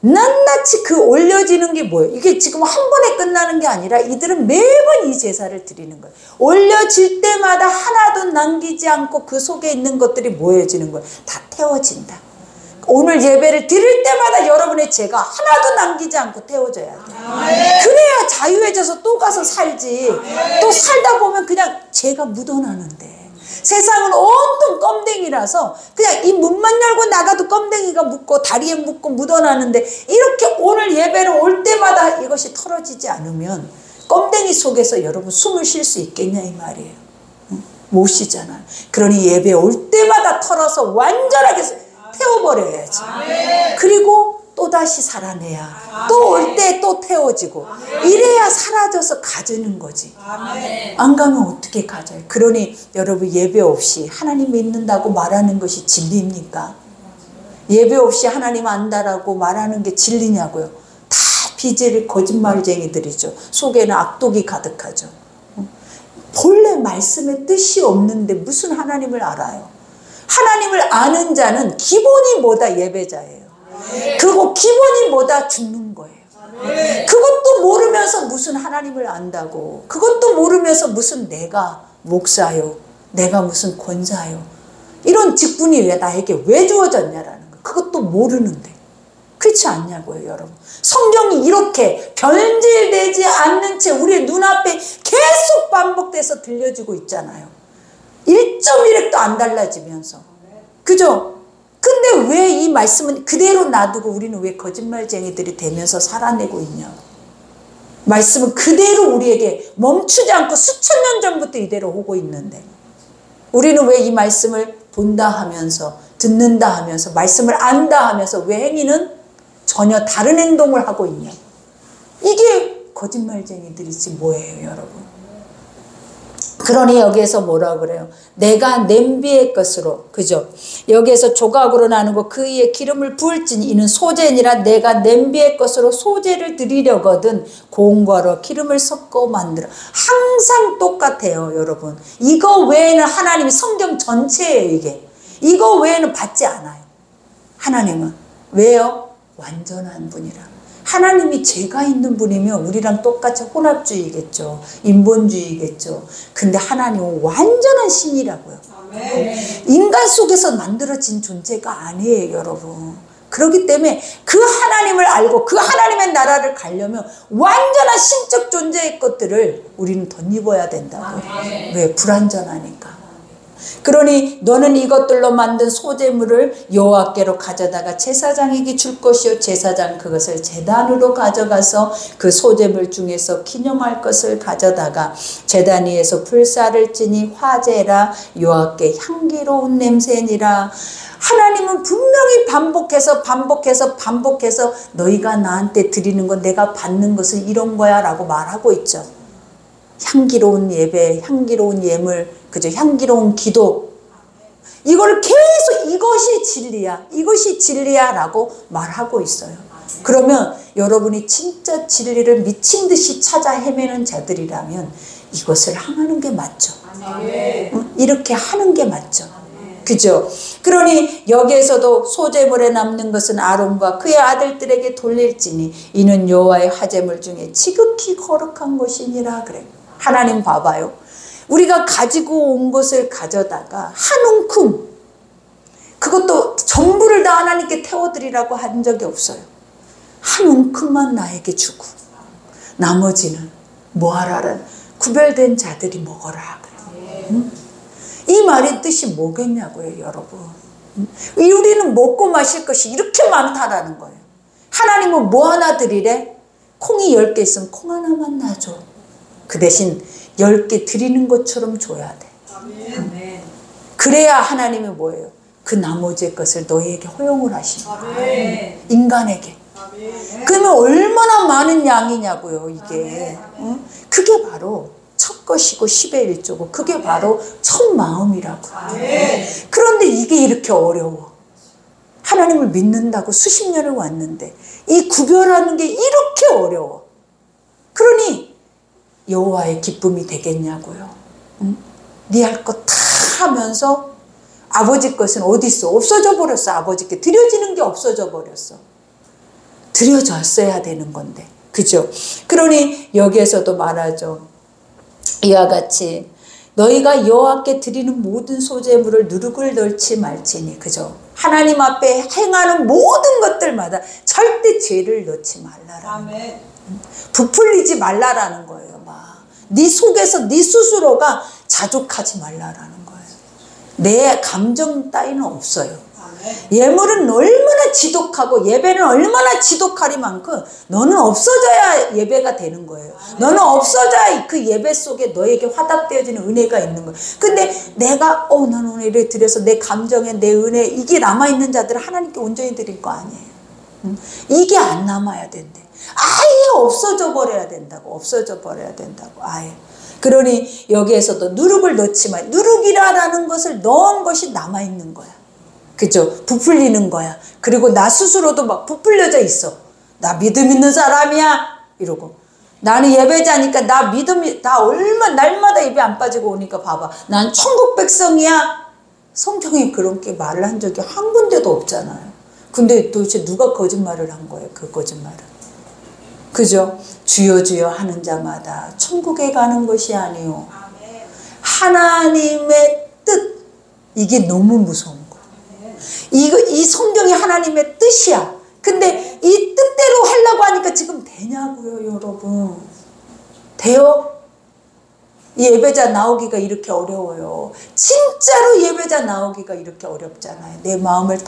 낱낱이 그 올려지는 게 뭐예요? 이게 지금 한 번에 끝나는 게 아니라 이들은 매번 이 제사를 드리는 거예요. 올려질 때마다 하나도 남기지 않고 그 속에 있는 것들이 모여지는 거예요. 다 태워진다. 오늘 예배를 드릴 때마다 여러분의 죄가 하나도 남기지 않고 태워져야 돼. 그래야 자유해져서 또 가서 살지. 또 살다 보면 그냥 죄가 묻어나는데. 세상은 온통 껌댕이라서 그냥 이 문만 열고 나가도 껌댕이가 묻고 다리에 묻고 묻어나는데 이렇게 오늘 예배를 올 때마다 이것이 털어지지 않으면 껌댕이 속에서 여러분 숨을 쉴 수 있겠냐 이 말이에요. 못 쉬잖아요. 그러니 예배 올 때마다 털어서 완전하게 태워버려야지. 그리고 또다시 살아내야 또 올 때 또 태워지고 이래야 사라져서 가지는 거지. 안 가면 어떻게 가져요? 그러니 여러분 예배 없이 하나님 믿는다고 말하는 것이 진리입니까? 예배 없이 하나님 안다라고 말하는 게 진리냐고요? 다 비질 거짓말쟁이들이죠. 속에는 악독이 가득하죠. 본래 말씀의 뜻이 없는데 무슨 하나님을 알아요? 하나님을 아는 자는 기본이 뭐다? 예배자예요. 그리고 기본이 뭐다? 죽는 거예요. 그것도 모르면서 무슨 하나님을 안다고. 그것도 모르면서 무슨 내가 목사요. 내가 무슨 권사요. 이런 직분이 왜 나에게 왜 주어졌냐라는 거. 그것도 모르는데. 그렇지 않냐고요, 여러분. 성경이 이렇게 변질되지 않는 채 우리의 눈앞에 계속 반복돼서 들려지고 있잖아요. 1.1획도 안 달라지면서. 그죠? 근데 왜 이 말씀은 그대로 놔두고 우리는 왜 거짓말쟁이들이 되면서 살아내고 있냐? 말씀은 그대로 우리에게 멈추지 않고 수천 년 전부터 이대로 오고 있는데 우리는 왜 이 말씀을 본다 하면서 듣는다 하면서 말씀을 안다 하면서 왜 행위는 전혀 다른 행동을 하고 있냐? 이게 거짓말쟁이들이지 뭐예요, 여러분? 그러니 여기에서 뭐라 그래요? 내가 냄비의 것으로, 그죠? 여기에서 조각으로 나누고 그 위에 기름을 부을지니 이는 소제니라. 내가 냄비의 것으로 소제를 드리려거든 고운과로 기름을 섞어 만들어. 항상 똑같아요, 여러분. 이거 외에는 하나님이 성경 전체예요, 이게. 이거 외에는 받지 않아요. 하나님은. 왜요? 완전한 분이라. 하나님이 죄가 있는 분이면 우리랑 똑같이 혼합주의겠죠. 인본주의겠죠. 근데 하나님은 완전한 신이라고요. 인간 속에서 만들어진 존재가 아니에요, 여러분. 그렇기 때문에 그 하나님을 알고 그 하나님의 나라를 가려면 완전한 신적 존재의 것들을 우리는 덧입어야 된다고요. 왜? 불완전하니까. 그러니 너는 이것들로 만든 소재물을 여호와께로 가져다가 제사장에게 줄 것이요 제사장 그것을 제단으로 가져가서 그 소재물 중에서 기념할 것을 가져다가 제단 위에서 불사를 지니 화제라. 여호와께 향기로운 냄새니라. 하나님은 분명히 반복해서 너희가 나한테 드리는 건 내가 받는 것은 이런 거야 라고 말하고 있죠. 향기로운 예배, 향기로운 예물, 그죠? 향기로운 기도. 이거를 계속 이것이 진리야, 이것이 진리야 라고 말하고 있어요. 그러면 여러분이 진짜 진리를 미친 듯이 찾아 헤매는 자들이라면 이것을 하는 게 맞죠. 이렇게 하는 게 맞죠. 그죠? 그러니 여기에서도 소제물에 남는 것은 아론과 그의 아들들에게 돌릴지니 이는 여호와의 화제물 중에 지극히 거룩한 것이니라 그래. 하나님 봐봐요. 우리가 가지고 온 것을 가져다가 한 움큼, 그것도 전부를 다 하나님께 태워드리라고 한 적이 없어요. 한 움큼만 나에게 주고 나머지는 뭐하라는 구별된 자들이 먹어라. 이 말의 뜻이 뭐겠냐고요, 여러분. 우리는 먹고 마실 것이 이렇게 많다라는 거예요. 하나님은 뭐 하나 드리래? 콩이 10개 있으면 콩 하나만 놔줘. 그 대신 10개 드리는 것처럼 줘야 돼. 그래야 하나님이 뭐예요? 그 나머지의 것을 너희에게 허용을 하시는 거예요. 인간에게. 그러면 얼마나 많은 양이냐고요, 이게. 그게 바로 첫 것이고 10의 1조고 그게 바로 첫 마음이라고. 그런데 이게 이렇게 어려워. 하나님을 믿는다고 수십 년을 왔는데 이 구별하는 게 이렇게 어려워. 그러니 여호와의 기쁨이 되겠냐고요. 네 할 것 다 하면서 아버지 것은 어디 있어? 없어져 버렸어. 아버지께 드려지는 게 없어져 버렸어. 드려졌어야 되는 건데, 그죠? 그러니 여기에서도 말하죠. 이와 같이 너희가 여호와께 드리는 모든 소제물을 누룩을 넣지 말지니, 그죠? 하나님 앞에 행하는 모든 것들마다 절대 죄를 넣지 말라라는 거예요. 부풀리지 말라라는 거예요. 막 네 속에서 네 스스로가 자족하지 말라라는 거예요. 내 감정 따위는 없어요. 예물은 얼마나 지독하고 예배는 얼마나 지독하리만큼 너는 없어져야 예배가 되는 거예요. 너는 없어져야 그 예배 속에 너에게 화답되어지는 은혜가 있는 거예요. 근데 내가 나는 은혜를 드려서 내 감정에 내 은혜 이게 남아있는 자들은 하나님께 온전히 드릴 거 아니에요. 이게 안 남아야 된대. 아예 없어져 버려야 된다고. 없어져 버려야 된다고. 아예. 그러니 여기에서도 누룩을 넣지만 누룩이라는 것을 넣은 것이 남아있는 거야. 그죠? 부풀리는 거야. 그리고 나 스스로도 막 부풀려져 있어. 나 믿음 있는 사람이야 이러고. 나는 예배자니까 나 믿음이 나 날마다 예배 안 빠지고 오니까 봐봐. 난 천국 백성이야. 성경에 그렇게 말을 한 적이 한 군데도 없잖아요. 근데 도대체 누가 거짓말을 한 거예요? 그 거짓말을. 그죠? 주여 주여 하는 자마다 천국에 가는 것이 아니요. 하나님의 뜻. 이게 너무 무서운 거예요. 이 성경이 하나님의 뜻이야. 근데 이 뜻대로 하려고 하니까 지금 되냐고요, 여러분. 돼요? 이 예배자 나오기가 이렇게 어려워요. 진짜로 예배자 나오기가 이렇게 어렵잖아요. 내 마음을 다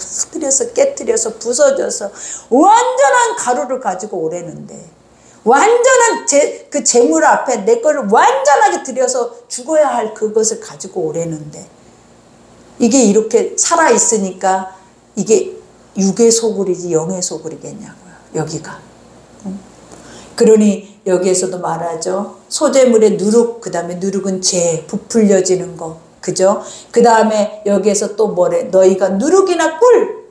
깨뜨려서 부서져서 완전한 가루를 가지고 오래는데 완전한 그 재물 앞에 내 거를 완전하게 들여서 죽어야 할 그것을 가지고 오래는데 이게 이렇게 살아있으니까 이게 육의 소굴이지 영의 소굴이겠냐고요. 여기가. 그러니 여기에서도 말하죠. 소재물의 누룩, 그 다음에 누룩은 죄, 부풀려지는 거. 그죠? 그 다음에 여기에서 또 뭐래? 너희가 누룩이나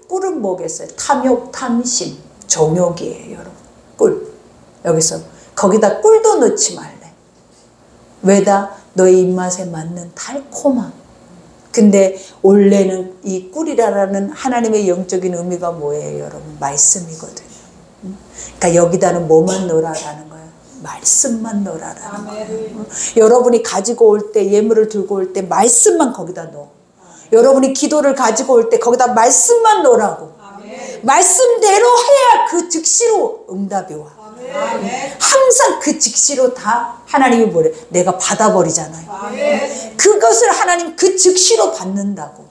꿀은 뭐겠어요? 탐욕, 탐심, 정욕이에요, 여러분. 꿀. 여기서 거기다 꿀도 넣지 말래. 왜다? 너희 입맛에 맞는 달콤함. 근데 원래는 이 꿀이라는 하나님의 영적인 의미가 뭐예요, 여러분? 말씀이거든요. 그러니까 여기다는 뭐만 넣으라라는 거예요? 말씀만 넣으라라는 거예요. 여러분이 가지고 올 때, 예물을 들고 올 때 말씀만 거기다 넣어. 여러분이 기도를 가지고 올 때 거기다 말씀만 넣으라고. 말씀대로 해야 그 즉시로 응답이 와. 항상 그 즉시로 다 하나님이 뭐래? 내가 받아버리잖아요. 그것을 하나님 그 즉시로 받는다고.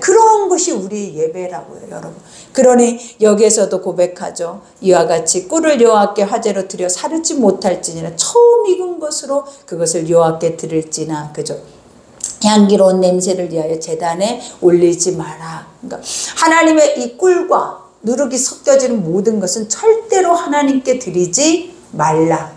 그런 것이 우리의 예배라고요, 여러분. 그러니 여기에서도 고백하죠. 이와 같이 꿀을 여호와께 화제로 드려 사르지 못할지니라. 처음 익은 것으로 그것을 여호와께 드릴지나. 그죠? 향기로운 냄새를 위하여 제단에 올리지 마라. 그러니까 하나님의 이 꿀과 누룩이 섞여지는 모든 것은 절대로 하나님께 드리지 말라.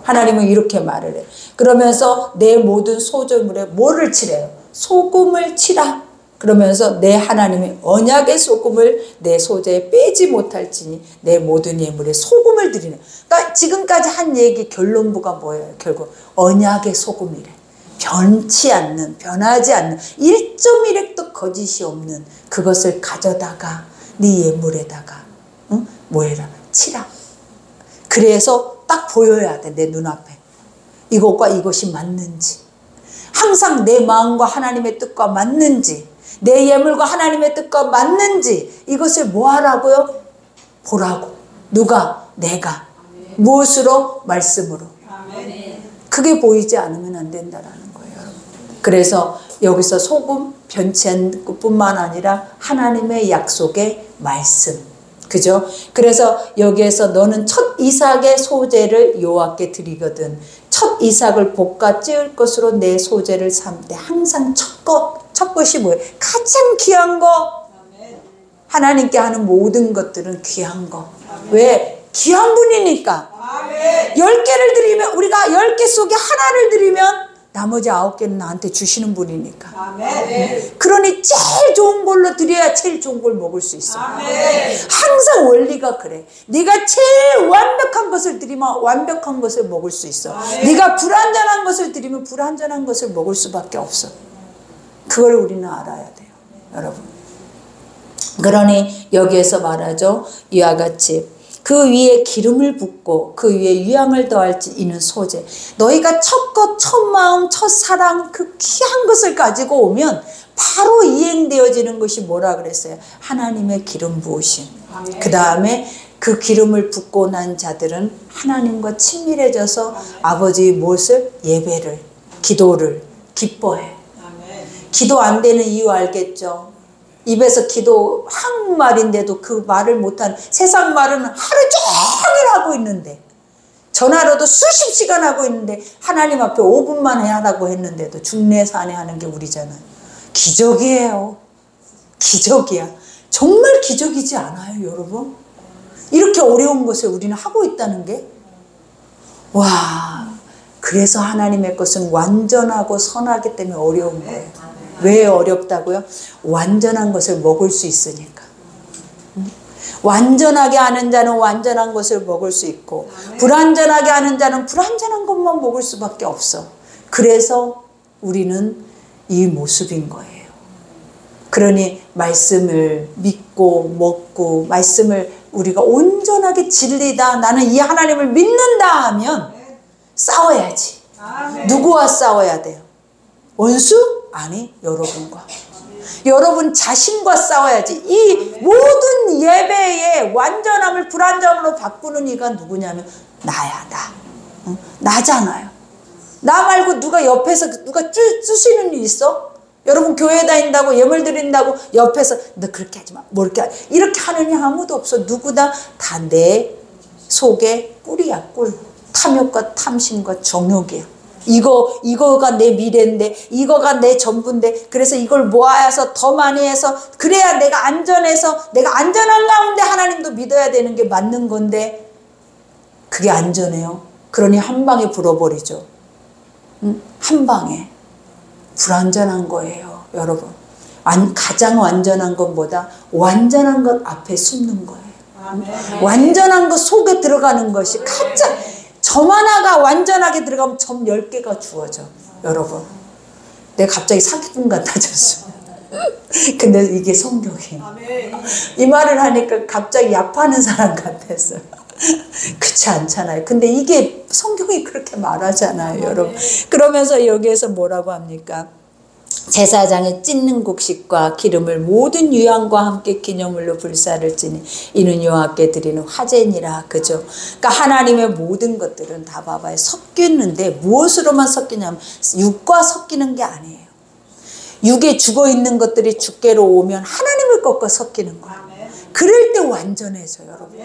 하나님은 이렇게 말을 해요. 그러면서 내 모든 소재물에 뭐를 칠해요? 소금을 치라. 그러면서 내 하나님의 언약의 소금을 내 소재에 빼지 못할지니 내 모든 예물에 소금을 드리는. 그러니까 지금까지 한 얘기 결론부가 뭐예요? 결국 언약의 소금이래. 변치 않는, 변하지 않는 1.1획도 거짓이 없는 그것을 가져다가 네 예물에다가 뭐해라? 치라. 그래서 딱 보여야 돼. 내 눈앞에 이것과 이것이 맞는지, 항상 내 마음과 하나님의 뜻과 맞는지, 내 예물과 하나님의 뜻과 맞는지, 이것을 뭐 하라고요? 보라고. 누가? 내가. 무엇으로? 말씀으로. 그게 보이지 않으면 안 된다라는 거예요, 여러분. 그래서 여기서 소금 변치 않는 것뿐만 아니라 하나님의 약속의 말씀, 그죠? 그래서 여기에서 너는 첫 이삭의 소재를 여호와께 드리거든 첫 이삭을 볶아 찌을 것으로 내 소재를 삼되. 항상 첫 것이 뭐예요? 가장 귀한 거. 하나님께 하는 모든 것들은 귀한 거. 왜? 귀한 분이니까. 10개를 드리면, 우리가 10개 속에 하나를 드리면 나머지 9개는 나한테 주시는 분이니까. 그러니 제일 좋은 걸로 드려야 제일 좋은 걸 먹을 수 있어. 항상 원리가 그래. 네가 제일 완벽한 것을 드리면 완벽한 것을 먹을 수 있어. 네가 불완전한 것을 드리면 불완전한 것을 먹을 수밖에 없어. 그걸 우리는 알아야 돼요, 여러분. 그러니 여기에서 말하죠. 이와 같이 그 위에 기름을 붓고 그 위에 유향을 더할지 이는 소재. 너희가 첫 것, 첫 마음, 첫 사랑, 그 귀한 것을 가지고 오면 바로 이행되어지는 것이 뭐라 그랬어요? 하나님의 기름 부으심. 그 다음에 그 기름을 붓고 난 자들은 하나님과 친밀해져서 아버지의 무엇을? 예배를, 기도를 기뻐해. 기도 안 되는 이유 알겠죠? 입에서 기도 한국말인데도 그 말을 못하는, 세상 말은 하루 종일 하고 있는데, 전화로도 수십 시간 하고 있는데 하나님 앞에 5분만 하라고 했는데도 중내산에 하는 게 우리잖아요. 기적이에요. 기적이야. 정말 기적이지 않아요, 여러분? 이렇게 어려운 것을 우리는 하고 있다는 게. 와, 그래서 하나님의 것은 완전하고 선하기 때문에 어려운 거예요. 왜 어렵다고요? 완전한 것을 먹을 수 있으니까. 완전하게 하는 자는 완전한 것을 먹을 수 있고, 불완전하게 하는 자는 불완전한 것만 먹을 수밖에 없어. 그래서 우리는 이 모습인 거예요. 그러니 말씀을 믿고 먹고 말씀을 우리가 온전하게 진리다, 나는 이 하나님을 믿는다 하면 싸워야지. 누구와 싸워야 돼요? 원수? 아니, 여러분과. 여러분 자신과 싸워야지. 이 모든 예배의 완전함을 불완전함으로 바꾸는 이가 누구냐면 나야, 나. 나잖아요. 나 말고 누가 옆에서 누가 쑤시는 일 있어? 여러분 교회 다닌다고 예물 드린다고 옆에서 너 그렇게 하지 마, 뭐 이렇게 하느니 아무도 없어. 누구나 다 내 속에 꿀이야, 꿀. 탐욕과 탐심과 정욕이야. 이거가 내 미래인데, 이거가 내 전부인데, 그래서 이걸 모아서 더 많이 해서 그래야 내가 안전해서, 내가 안전한 가운데 하나님도 믿어야 되는 게 맞는 건데 그게 안전해요? 그러니 한 방에 불어버리죠. 한 방에. 불완전한 거예요, 여러분. 가장 완전한 것보다 완전한 것 앞에 숨는 거예요. 완전한 것 속에 들어가는 것이 가장, 점 하나가 완전하게 들어가면 점 10개가 주어져, 여러분. 내가 갑자기 사기꾼 같아졌어. 근데 이게 성경이에요. 이 말을 하니까 갑자기 야파하는 사람 같았어요. 그렇지 않잖아요. 근데 이게 성경이 그렇게 말하잖아요, 여러분. 그러면서 여기에서 뭐라고 합니까? 제사장의 찢는 곡식과 기름을 모든 유향과 함께 기념물로 불사를 지니 이는 여호와께 드리는 화제니라. 그죠? 그러니까 하나님의 모든 것들은 다 봐봐요. 섞였는데 무엇으로만 섞이냐면 육과 섞이는 게 아니에요. 육에 죽어있는 것들이 죽게로 오면 하나님을 꺾어 섞이는 거야. 그럴 때 완전해져요, 여러분.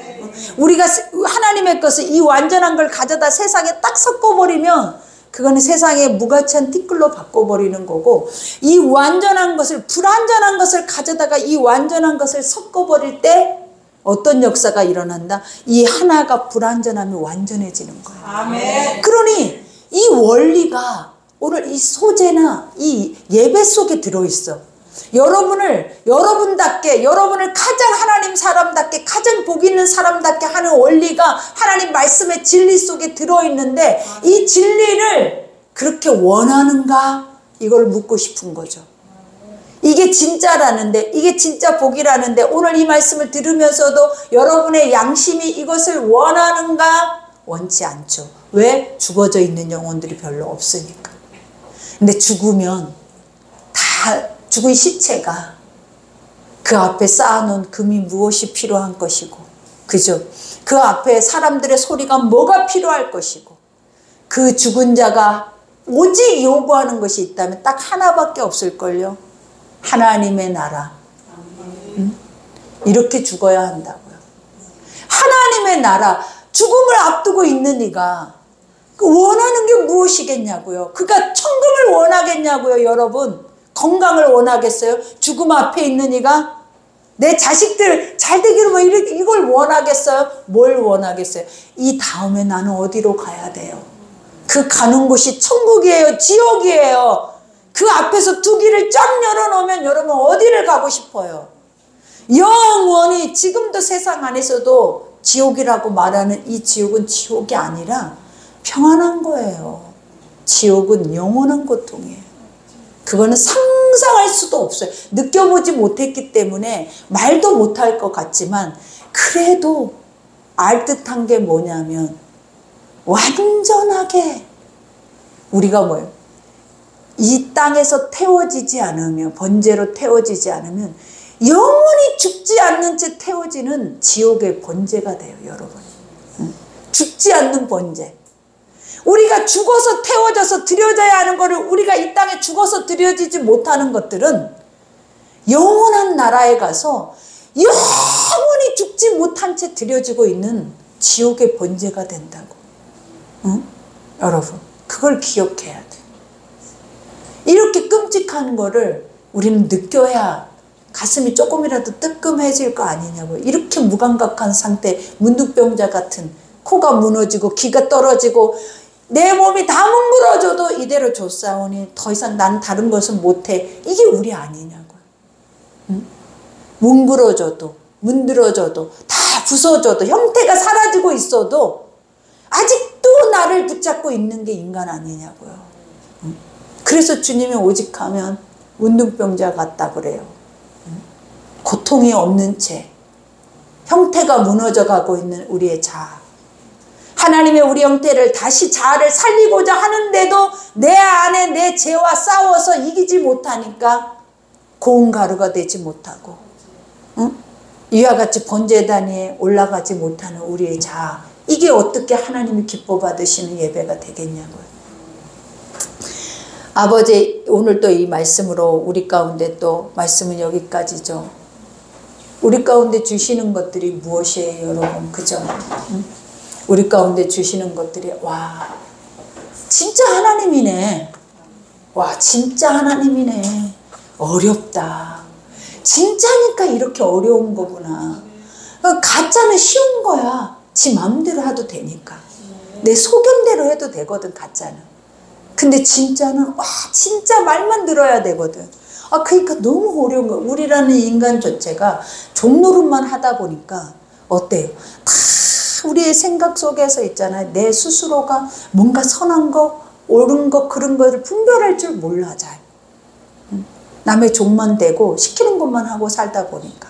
우리가 하나님의 것을, 이 완전한 걸 가져다 세상에 딱 섞어버리면 그거는 세상에 무가치한 티끌로 바꿔버리는 거고, 이 완전한 것을, 불완전한 것을 가져다가 이 완전한 것을 섞어버릴 때 어떤 역사가 일어난다? 이 하나가 불완전하면 완전해지는 거예요. 아멘. 그러니 이 원리가 오늘 이 소재나 이 예배 속에 들어있어. 여러분답게, 여러분을 가장 하나님 사람답게, 가장 복 있는 사람답게 하는 원리가 하나님 말씀의 진리 속에 들어있는데, 이 진리를 그렇게 원하는가? 이걸 묻고 싶은 거죠. 이게 진짜라는데, 이게 진짜 복이라는데, 오늘 이 말씀을 들으면서도 여러분의 양심이 이것을 원하는가? 원치 않죠. 왜? 죽어져 있는 영혼들이 별로 없으니까. 근데 죽으면 죽은 시체가 그 앞에 쌓아놓은 금이 무엇이 필요한 것이고, 그죠? 그 앞에 사람들의 소리가 뭐가 필요할 것이고, 그 죽은 자가 오직 요구하는 것이 있다면 딱 하나밖에 없을걸요. 하나님의 나라. 이렇게 죽어야 한다고요. 하나님의 나라. 죽음을 앞두고 있는 이가 원하는 게 무엇이겠냐고요. 그가 천국을 원하겠냐고요. 여러분, 건강을 원하겠어요? 죽음 앞에 있는 이가 내 자식들 잘 되기를 뭐 이걸 원하겠어요? 뭘 원하겠어요? 이 다음에 나는 어디로 가야 돼요? 그 가는 곳이 천국이에요, 지옥이에요. 그 앞에서 두 길을 쫙 열어놓으면 여러분 어디를 가고 싶어요? 영원히 지금도 세상 안에서도 지옥이라고 말하는 이 지옥은 지옥이 아니라 평안한 거예요. 지옥은 영원한 고통이에요. 그거는 상상할 수도 없어요. 느껴보지 못했기 때문에 말도 못할 것 같지만, 그래도 알 듯한 게 뭐냐면 완전하게 우리가 뭐예요? 이 땅에서 태워지지 않으면, 번제로 태워지지 않으면 영원히 죽지 않는 채 태워지는 지옥의 번제가 돼요. 여러분, 죽지 않는 번제. 우리가 죽어서 태워져서 드려져야 하는 것을, 우리가 이 땅에 죽어서 드려지지 못하는 것들은 영원한 나라에 가서 영원히 죽지 못한 채 드려지고 있는 지옥의 번제가 된다고. 응? 여러분, 그걸 기억해야 돼. 이렇게 끔찍한 거를 우리는 느껴야 가슴이 조금이라도 뜨끔해질 거 아니냐고요. 이렇게 무감각한 상태, 문둥병자 같은, 코가 무너지고 귀가 떨어지고 내 몸이 다 뭉그러져도 이대로 줬사오니 더 이상 난 다른 것은 못해. 이게 우리 아니냐고요. 응? 뭉그러져도 문드러져도 다 부서져도 형태가 사라지고 있어도 아직도 나를 붙잡고 있는 게 인간 아니냐고요. 응? 그래서 주님이 오직하면 문둥병자 같다 그래요. 응? 고통이 없는 채 형태가 무너져 가고 있는 우리의 자아. 하나님의 우리 형태를 다시 자아를 살리고자 하는데도 내 안에 내 죄와 싸워서 이기지 못하니까 고운 가루가 되지 못하고, 응? 이와 같이 번제단위에 올라가지 못하는 우리의 자아. 이게 어떻게 하나님이 기뻐 받으시는 예배가 되겠냐고요. 아버지, 오늘 또 이 말씀으로 우리 가운데 또 말씀은 여기까지죠. 우리 가운데 주시는 것들이 무엇이에요, 여러분? 그죠? 응? 우리 가운데 주시는 것들이, 와, 진짜 하나님이네. 와, 진짜 하나님이네. 어렵다. 진짜니까 이렇게 어려운 거구나. 가짜는 쉬운 거야. 지 마음대로 해도 되니까. 내 소견대로 해도 되거든, 가짜는. 근데 진짜는, 와, 진짜 말만 들어야 되거든. 그러니까 너무 어려운 거야. 우리라는 인간 자체가 종노릇만 하다 보니까 어때요? 다 우리의 생각 속에서 있잖아요. 내 스스로가 뭔가 선한 거, 옳은 거, 그런 거를 분별할 줄 몰라, 잘. 남의 종만 되고 시키는 것만 하고 살다 보니까.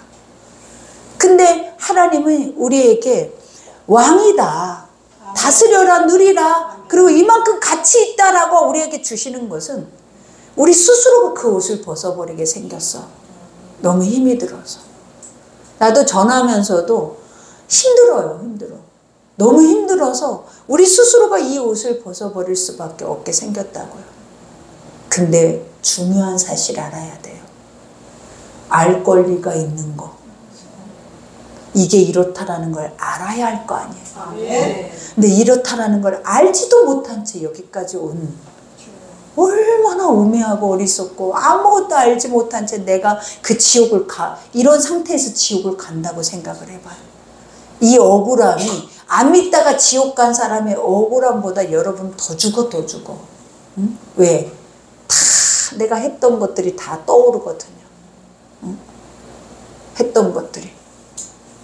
근데 하나님은 우리에게 왕이다, 다스려라, 누리라, 그리고 이만큼 가치 있다라고 우리에게 주시는 것은 우리 스스로가 그 옷을 벗어버리게 생겼어. 너무 힘이 들어서. 나도 전하면서도 힘들어요, 힘들어. 너무 힘들어서 우리 스스로가 이 옷을 벗어버릴 수밖에 없게 생겼다고요. 근데 중요한 사실 알아야 돼요. 알 권리가 있는 거. 이게 이렇다라는 걸 알아야 할 거 아니에요. 근데 이렇다라는 걸 알지도 못한 채 여기까지 온, 얼마나 우매하고 어리석고 아무것도 알지 못한 채 내가 그 지옥을 이런 상태에서 지옥을 간다고 생각을 해봐요. 이 억울함이, 안 믿다가 지옥 간 사람의 억울함보다 여러분 더 죽어, 더 죽어. 응? 왜? 다 내가 했던 것들이 다 떠오르거든요. 했던 것들이.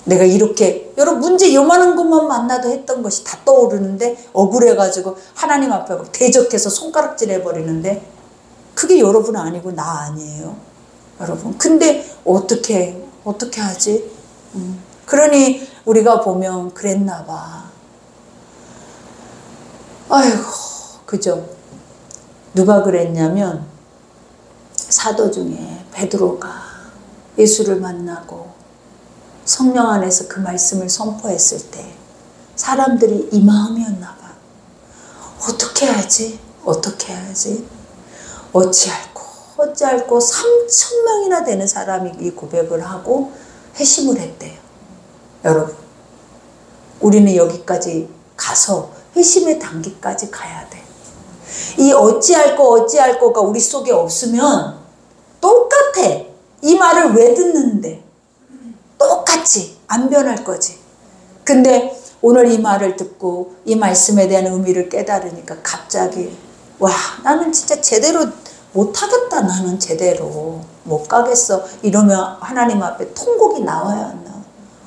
내가 이렇게 여러분 문제 요만한 것만 만나도 했던 것이 다 떠오르는데 억울해가지고 하나님 앞에 대적해서 손가락질 해버리는데 그게 여러분 아니고 나 아니에요. 여러분. 근데 어떻게 하지? 그러니 우리가 보면 그랬나 봐. 아이고, 그죠? 누가 그랬냐면 사도 중에 베드로가 예수를 만나고 성령 안에서 그 말씀을 선포했을 때 사람들이 이 마음이었나 봐. 어떻게 하지? 어찌할꼬 3,000명이나 되는 사람이 이 고백을 하고 회심을 했대요. 여러분, 우리는 여기까지 가서 회심의 단계까지 가야 돼. 이 어찌할꼬가 우리 속에 없으면 똑같아. 이 말을 왜 듣는데? 똑같이 안 변할 거지. 근데 오늘 이 말을 듣고 이 말씀에 대한 의미를 깨달으니까 갑자기 와, 나는 진짜 제대로 못하겠다. 나는 제대로 못 가겠어. 이러면 하나님 앞에 통곡이 나와야 안 나와?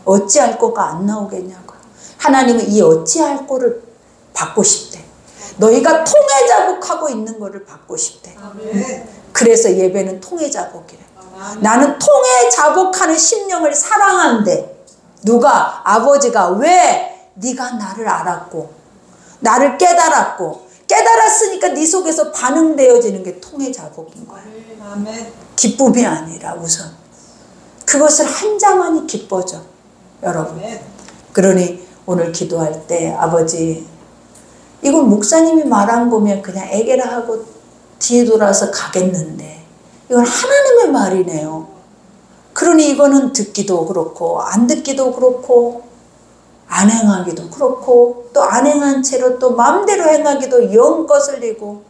어찌할 거가 안 나오겠냐고. 하나님은 이 어찌할 거를 받고 싶대. 너희가 통해 자복하고 있는 거를 받고 싶대. 그래서 예배는 통해 자복이래. 나는 통해 자복하는 심령을 사랑한대. 누가? 아버지가. 왜? 네가 나를 알았고 나를 깨달았으니까 네 속에서 반응되어지는 게 통해 자복인 거야. 기쁨이 아니라 우선 그것을 한 자만이 기뻐져. 여러분. 그러니 오늘 기도할 때 아버지, 이건 목사님이 말한 거면 그냥 애게라 하고 뒤에 돌아서 가겠는데 이건 하나님의 말이네요. 그러니 이거는 듣기도 그렇고 안 듣기도 그렇고 안 행하기도 그렇고 또 안 행한 채로 또 마음대로 행하기도 영 거슬리고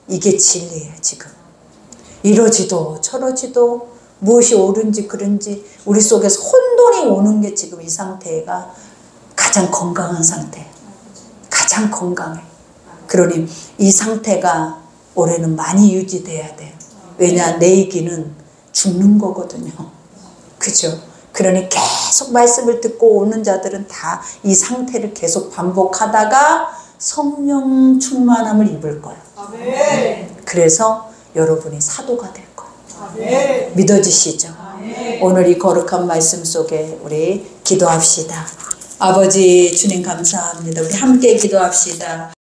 이게 진리예요. 지금 이러지도 저러지도 무엇이 옳은지 그른지 우리 속에서 혼돈이 오는 게 지금 이 상태가 가장 건강한 상태. 가장 건강해. 그러니 이 상태가 올해는 많이 유지돼야 돼요. 왜냐, 내일기는 죽는 거거든요. 그죠? 그러니 계속 말씀을 듣고 오는 자들은 다 이 상태를 계속 반복하다가 성령 충만함을 입을 거예요. 그래서 여러분이 사도가 될 거예요. 믿어지시죠? 오늘 이 거룩한 말씀 속에 우리 기도합시다. 아버지 주님 감사합니다. 우리 함께 기도합시다.